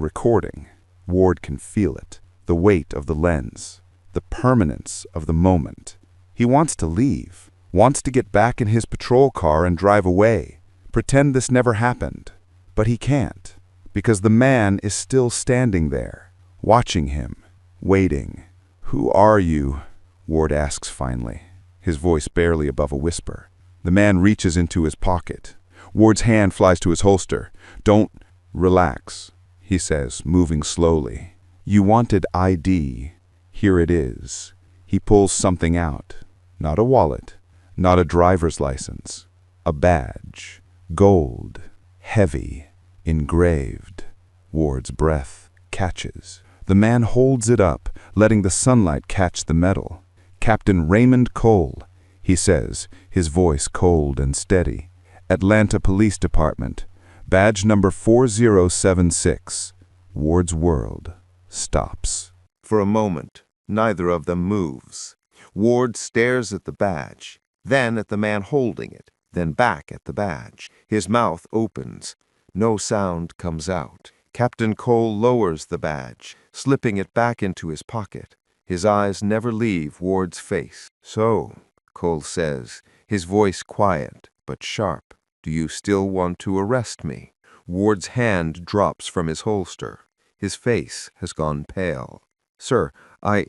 recording. Ward can feel it, the weight of the lens, the permanence of the moment. He wants to leave, wants to get back in his patrol car and drive away, pretend this never happened. But he can't, because the man is still standing there, watching him, waiting. Who are you? Ward asks finally, his voice barely above a whisper. The man reaches into his pocket. Ward's hand flies to his holster. Don't relax, he says, moving slowly. You wanted ID. Here it is. He pulls something out. Not a wallet, not a driver's license. A badge. Gold. Heavy. Engraved. Ward's breath catches. The man holds it up, letting the sunlight catch the metal. Captain Raymond Cole, he says, his voice cold and steady. Atlanta Police Department, badge number 4076. Ward's world stops. For a moment, neither of them moves. Ward stares at the badge, then at the man holding it, then back at the badge. His mouth opens. No sound comes out. Captain Cole lowers the badge, slipping it back into his pocket. His eyes never leave Ward's face. So, Cole says, his voice quiet but sharp, do you still want to arrest me? Ward's hand drops from his holster. His face has gone pale. Sir, I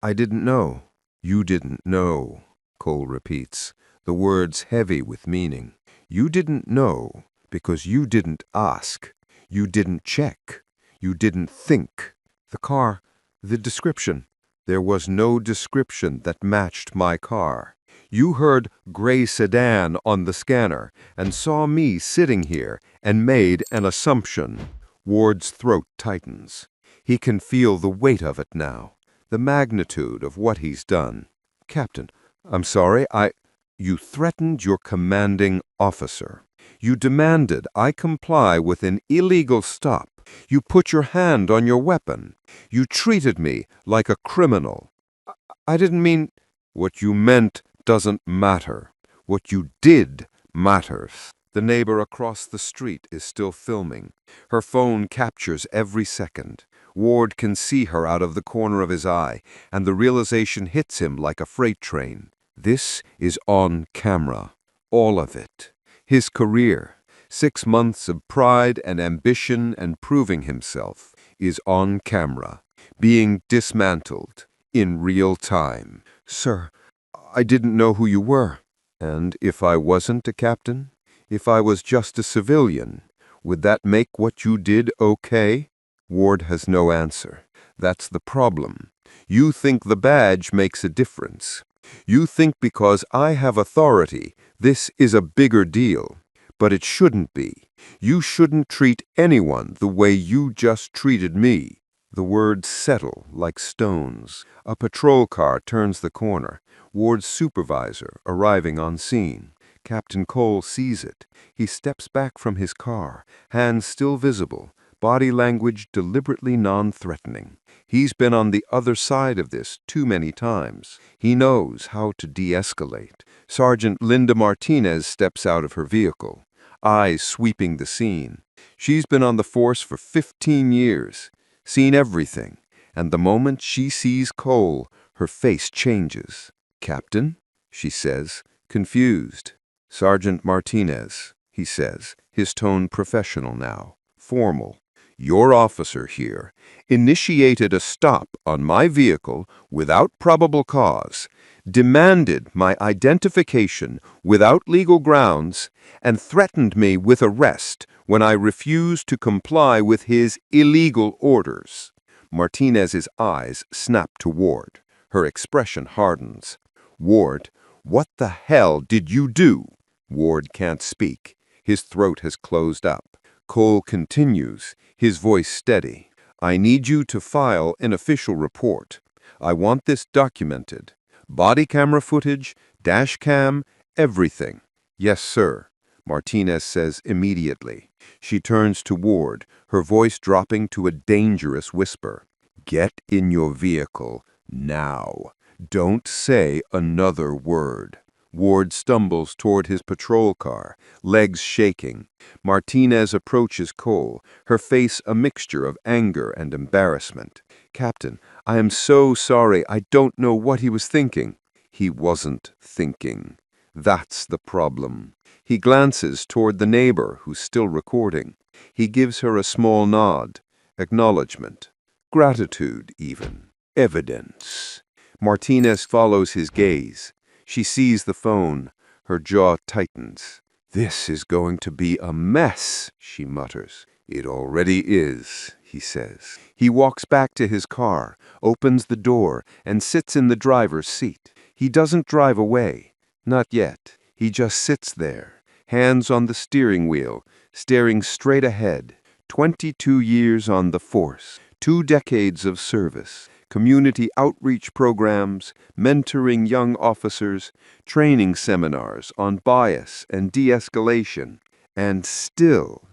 didn't know. You didn't know, Cole repeats, the words heavy with meaning. You didn't know because you didn't ask. You didn't check. You didn't think. The car, the description. There was no description that matched my car. You heard gray sedan on the scanner and saw me sitting here and made an assumption. Ward's throat tightens. He can feel the weight of it now, the magnitude of what he's done. Captain, I'm sorry, You threatened your commanding officer. You demanded I comply with an illegal stop. You put your hand on your weapon. You treated me like a criminal. I didn't mean... What you meant doesn't matter. What you did matters. The neighbor across the street is still filming. Her phone captures every second. Ward can see her out of the corner of his eye, and the realization hits him like a freight train. This is on camera. All of it. His career, 6 months of pride and ambition and proving himself, is on camera, being dismantled in real time. Sir, I didn't know who you were. And if I wasn't a captain, if I was just a civilian, would that make what you did okay? Ward has no answer. That's the problem. You think the badge makes a difference. You think because I have authority, this is a bigger deal. But it shouldn't be. You shouldn't treat anyone the way you just treated me. The words settle like stones. A patrol car turns the corner. Ward's supervisor arriving on scene. Captain Cole sees it. He steps back from his car, hands still visible, body language deliberately non-threatening. He's been on the other side of this too many times. He knows how to de-escalate. Sergeant Linda Martinez steps out of her vehicle, eyes sweeping the scene. She's been on the force for 15 years, seen everything, and the moment she sees Cole, her face changes. Captain, she says, confused. Sergeant Martinez, he says, his tone professional now, formal. Your officer here initiated a stop on my vehicle without probable cause, demanded my identification without legal grounds, and threatened me with arrest when I refused to comply with his illegal orders. Martinez's eyes snap to Ward. Her expression hardens. Ward, what the hell did you do? Ward can't speak. His throat has closed up. Cole continues, his voice steady. I need you to file an official report. I want this documented. Body camera footage, dash cam, everything. Yes, sir, Martinez says immediately. She turns to Ward, her voice dropping to a dangerous whisper. Get in your vehicle now. Don't say another word. Ward stumbles toward his patrol car, legs shaking. Martinez approaches Cole, her face a mixture of anger and embarrassment. Captain, I am so sorry. I don't know what he was thinking. He wasn't thinking. That's the problem. He glances toward the neighbor who's still recording. He gives her a small nod, acknowledgement, gratitude even, evidence. Martinez follows his gaze. She sees the phone. Her jaw tightens. This is going to be a mess, she mutters. It already is, he says. He walks back to his car, opens the door, and sits in the driver's seat. He doesn't drive away. Not yet. He just sits there, hands on the steering wheel, staring straight ahead. 22 years on the force, 2 decades of service, community outreach programs, mentoring young officers, training seminars on bias and de-escalation. And still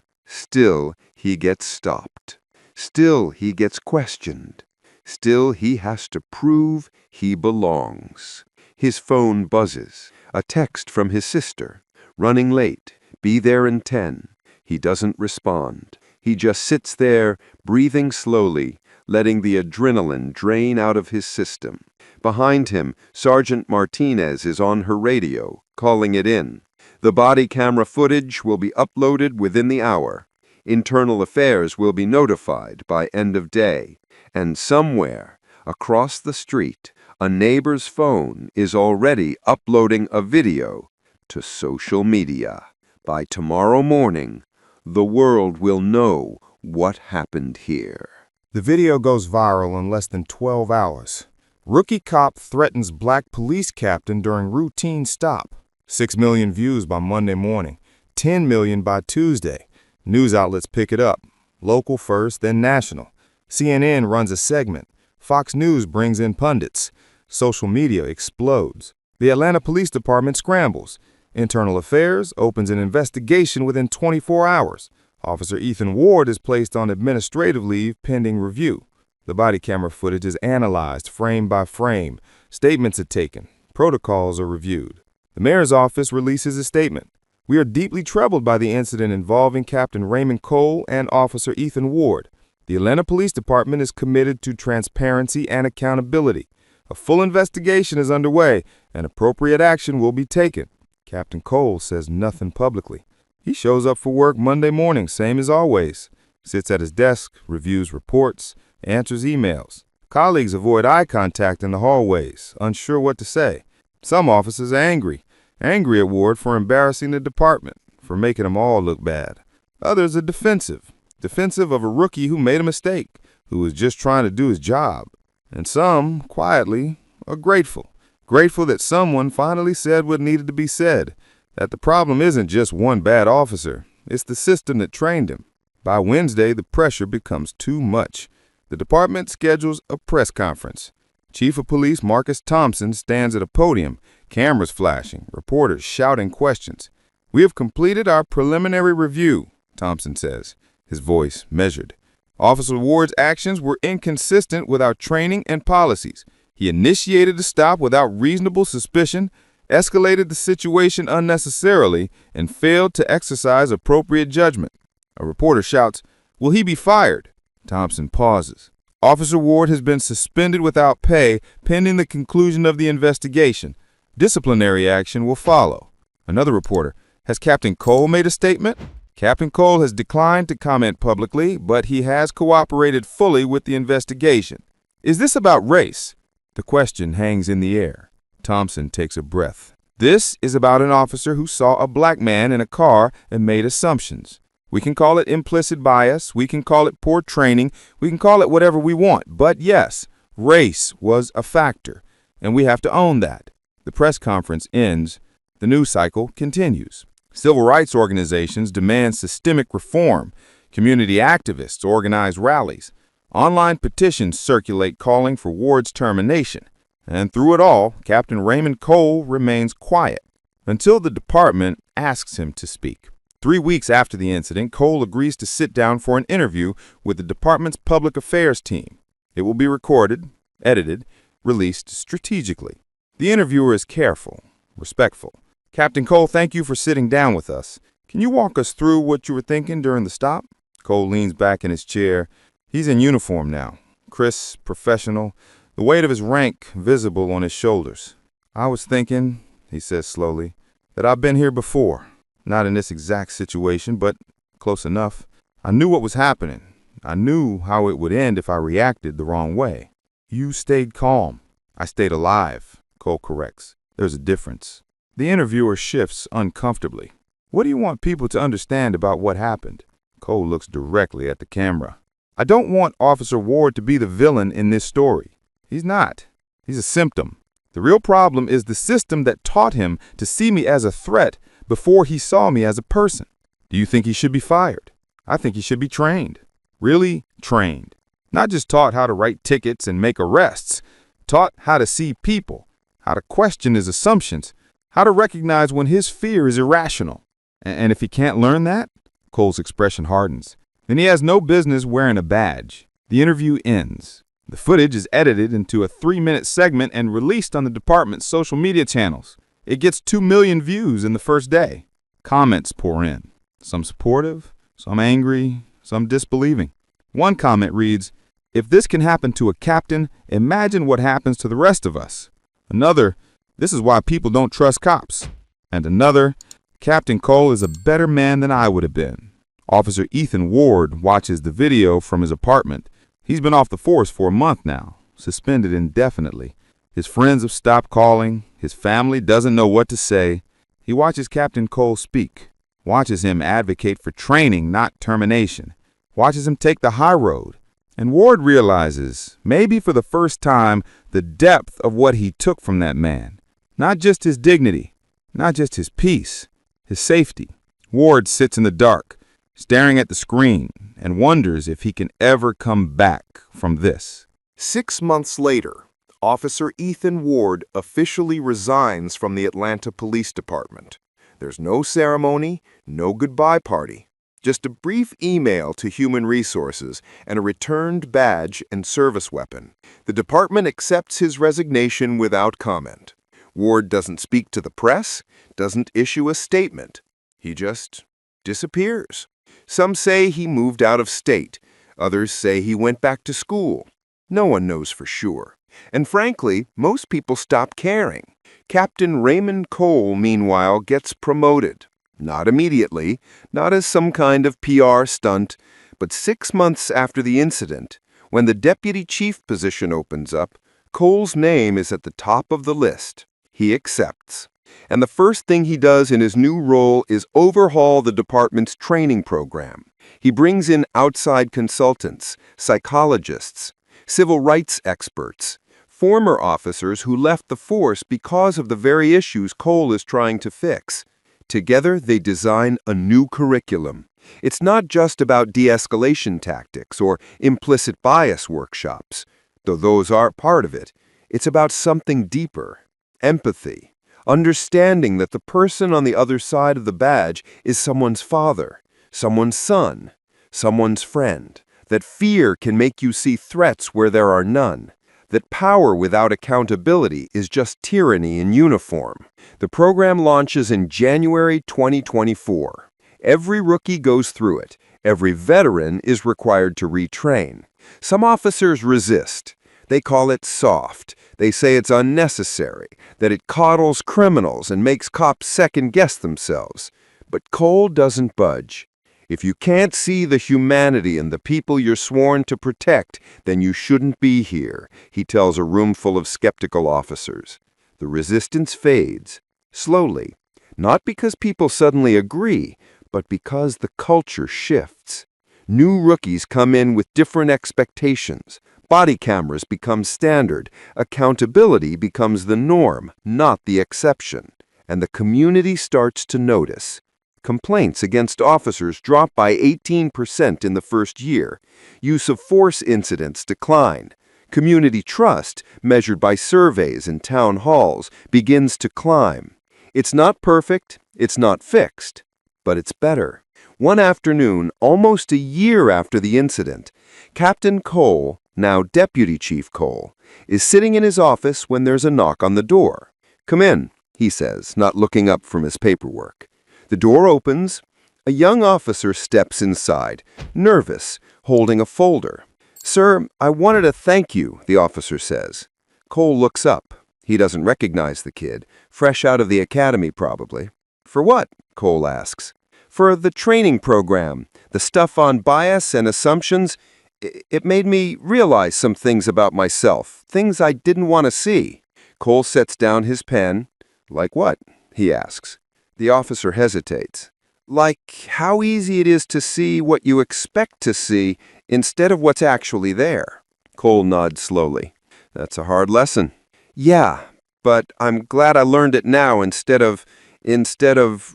he gets stopped. Still he gets questioned. Still he has to prove he belongs. His phone buzzes. A text from his sister. Running late. Be there in 10. He doesn't respond. He just sits there, breathing slowly, letting the adrenaline drain out of his system. Behind him, Sergeant Martinez is on her radio, calling it in. The body camera footage will be uploaded within the hour. Internal Affairs will be notified by end of day. And somewhere, across the street, a neighbor's phone is already uploading a video to social media. By tomorrow morning, the world will know what happened here. The video goes viral in less than 12 hours. Rookie cop threatens black police captain during routine stop. 6 million views by Monday morning. 10 million by Tuesday. News outlets pick it up. Local first, then national. CNN runs a segment. Fox News brings in pundits. Social media explodes. The Atlanta Police Department scrambles. Internal Affairs opens an investigation within 24 hours. Officer Ethan Ward is placed on administrative leave pending review. The body camera footage is analyzed frame by frame. Statements are taken. Protocols are reviewed. The mayor's office releases a statement. We are deeply troubled by the incident involving Captain Raymond Cole and Officer Ethan Ward. The Atlanta Police Department is committed to transparency and accountability. A full investigation is underway, and appropriate action will be taken. Captain Cole says nothing publicly. He shows up for work Monday morning, same as always. Sits at his desk, reviews reports, answers emails. Colleagues avoid eye contact in the hallways, unsure what to say. Some officers are angry at Ward for embarrassing the department, for making them all look bad. Others are defensive of a rookie who made a mistake, who was just trying to do his job. And some, quietly, are grateful that someone finally said what needed to be said, that the problem isn't just one bad officer, it's the system that trained him. By Wednesday, the pressure becomes too much. The department schedules a press conference. Chief of Police Marcus Thompson stands at a podium, cameras flashing, reporters shouting questions. We have completed our preliminary review, Thompson says, his voice measured. Officer Ward's actions were inconsistent with our training and policies. He initiated the stop without reasonable suspicion, escalated the situation unnecessarily, and failed to exercise appropriate judgment. A reporter shouts, "Will he be fired?" Thompson pauses. Officer Ward has been suspended without pay pending the conclusion of the investigation. Disciplinary action will follow. Another reporter, has Captain Cole made a statement? Captain Cole has declined to comment publicly, but he has cooperated fully with the investigation. Is this about race? The question hangs in the air. Thompson takes a breath. This is about an officer who saw a black man in a car and made assumptions. We can call it implicit bias, we can call it poor training, we can call it whatever we want. But yes, race was a factor, and we have to own that. The press conference ends. The news cycle continues. Civil rights organizations demand systemic reform. Community activists organize rallies. Online petitions circulate calling for Ward's termination. And through it all, Captain Raymond Cole remains quiet until the department asks him to speak. 3 weeks after the incident, Cole agrees to sit down for an interview with the department's public affairs team. It will be recorded, edited, released strategically. The interviewer is careful, respectful. Captain Cole, thank you for sitting down with us. Can you walk us through what you were thinking during the stop? Cole leans back in his chair. He's in uniform now, crisp, professional, the weight of his rank visible on his shoulders. I was thinking, he says slowly, that I've been here before. Not in this exact situation, but close enough. I knew what was happening. I knew how it would end if I reacted the wrong way. You stayed calm. I stayed alive, Cole corrects. There's a difference. The interviewer shifts uncomfortably. What do you want people to understand about what happened? Cole looks directly at the camera. I don't want Officer Ward to be the villain in this story. He's not. He's a symptom. The real problem is the system that taught him to see me as a threat before he saw me as a person. Do you think he should be fired? I think he should be trained. Really trained. Not just taught how to write tickets and make arrests. Taught how to see people, how to question his assumptions, how to recognize when his fear is irrational. And if he can't learn that, Cole's expression hardens, then he has no business wearing a badge. The interview ends. The footage is edited into a 3-minute segment and released on the department's social media channels. It gets 2 million views in the first day. Comments pour in. Some supportive, some angry, some disbelieving. One comment reads, "If this can happen to a captain, imagine what happens to the rest of us." Another, "This is why people don't trust cops." And another, "Captain Cole is a better man than I would have been." Officer Ethan Ward watches the video from his apartment. He's been off the force for a month now, suspended indefinitely. His friends have stopped calling. His family doesn't know what to say. He watches Captain Cole speak, watches him advocate for training, not termination, watches him take the high road. And Ward realizes, maybe for the first time, the depth of what he took from that man. Not just his dignity, not just his peace, his safety. Ward sits in the dark, staring at the screen, and wonders if he can ever come back from this. 6 months later, Officer Ethan Ward officially resigns from the Atlanta Police Department. There's no ceremony, no goodbye party. Just a brief email to Human Resources and a returned badge and service weapon. The department accepts his resignation without comment. Ward doesn't speak to the press, doesn't issue a statement. He just disappears. Some say he moved out of state. Others say he went back to school. No one knows for sure. And frankly, most people stop caring. Captain Raymond Cole, meanwhile, gets promoted. Not immediately, not as some kind of PR stunt, but 6 months after the incident, when the deputy chief position opens up, Cole's name is at the top of the list. He accepts. And the first thing he does in his new role is overhaul the department's training program. He brings in outside consultants, psychologists, civil rights experts, former officers who left the force because of the very issues Cole is trying to fix. Together, they design a new curriculum. It's not just about de-escalation tactics or implicit bias workshops, though those are part of it. It's about something deeper, empathy, understanding that the person on the other side of the badge is someone's father, someone's son, someone's friend, that fear can make you see threats where there are none, that power without accountability is just tyranny in uniform. The program launches in January 2024. Every rookie goes through it. Every veteran is required to retrain. Some officers resist. They call it soft. They say it's unnecessary, that it coddles criminals and makes cops second-guess themselves. But Cole doesn't budge. If you can't see the humanity in the people you're sworn to protect, then you shouldn't be here, he tells a room full of skeptical officers. The resistance fades, slowly, not because people suddenly agree, but because the culture shifts. New rookies come in with different expectations. Body cameras become standard. Accountability becomes the norm, not the exception. And the community starts to notice. Complaints against officers drop by 18% in the first year. Use of force incidents decline. Community trust, measured by surveys and town halls, begins to climb. It's not perfect, it's not fixed, but it's better. One afternoon, almost a year after the incident, Captain Cole, now Deputy Chief Cole, is sitting in his office when there's a knock on the door. "Come in," he says, not looking up from his paperwork. The door opens. A young officer steps inside, nervous, holding a folder. "Sir, I wanted to thank you," the officer says. Cole looks up. He doesn't recognize the kid, fresh out of the academy probably. "For what?" Cole asks. "For the training program, the stuff on bias and assumptions. It made me realize some things about myself, things I didn't want to see." Cole sets down his pen. "Like what?" he asks. The officer hesitates. "Like how easy it is to see what you expect to see instead of what's actually there." Cole nods slowly. "That's a hard lesson." "Yeah, but I'm glad I learned it now instead of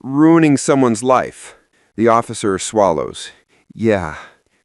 ruining someone's life." The officer swallows. "Yeah."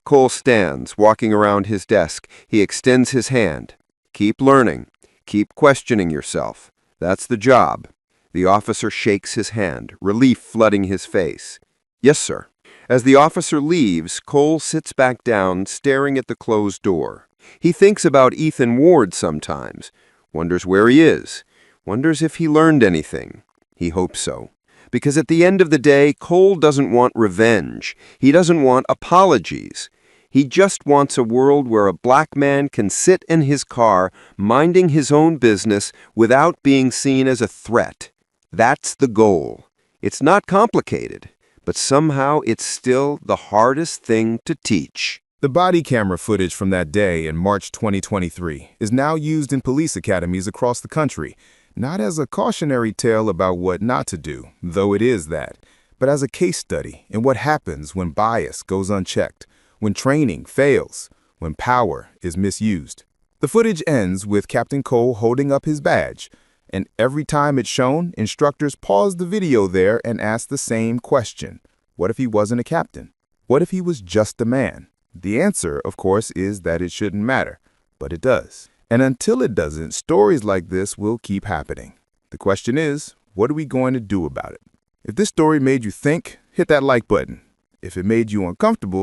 Cole stands, walking around his desk. He extends his hand. "Keep learning. Keep questioning yourself. That's the job." The officer shakes his hand, relief flooding his face. "Yes, sir." As the officer leaves, Cole sits back down, staring at the closed door. He thinks about Ethan Ward sometimes, wonders where he is, wonders if he learned anything. He hopes so. Because at the end of the day, Cole doesn't want revenge. He doesn't want apologies. He just wants a world where a black man can sit in his car, minding his own business, without being seen as a threat. That's the goal. It's not complicated, but somehow it's still the hardest thing to teach. The body camera footage from that day in March 2023 is now used in police academies across the country, not as a cautionary tale about what not to do, though it is that, but as a case study in what happens when bias goes unchecked, when training fails, when power is misused. The footage ends with Captain Cole holding up his badge, and every time it's shown, instructors pause the video there and ask the same question. What if he wasn't a captain? What if he was just a man? The answer, of course, is that it shouldn't matter, but it does. And until it doesn't, stories like this will keep happening. The question is, what are we going to do about it? If this story made you think, hit that like button. If it made you uncomfortable,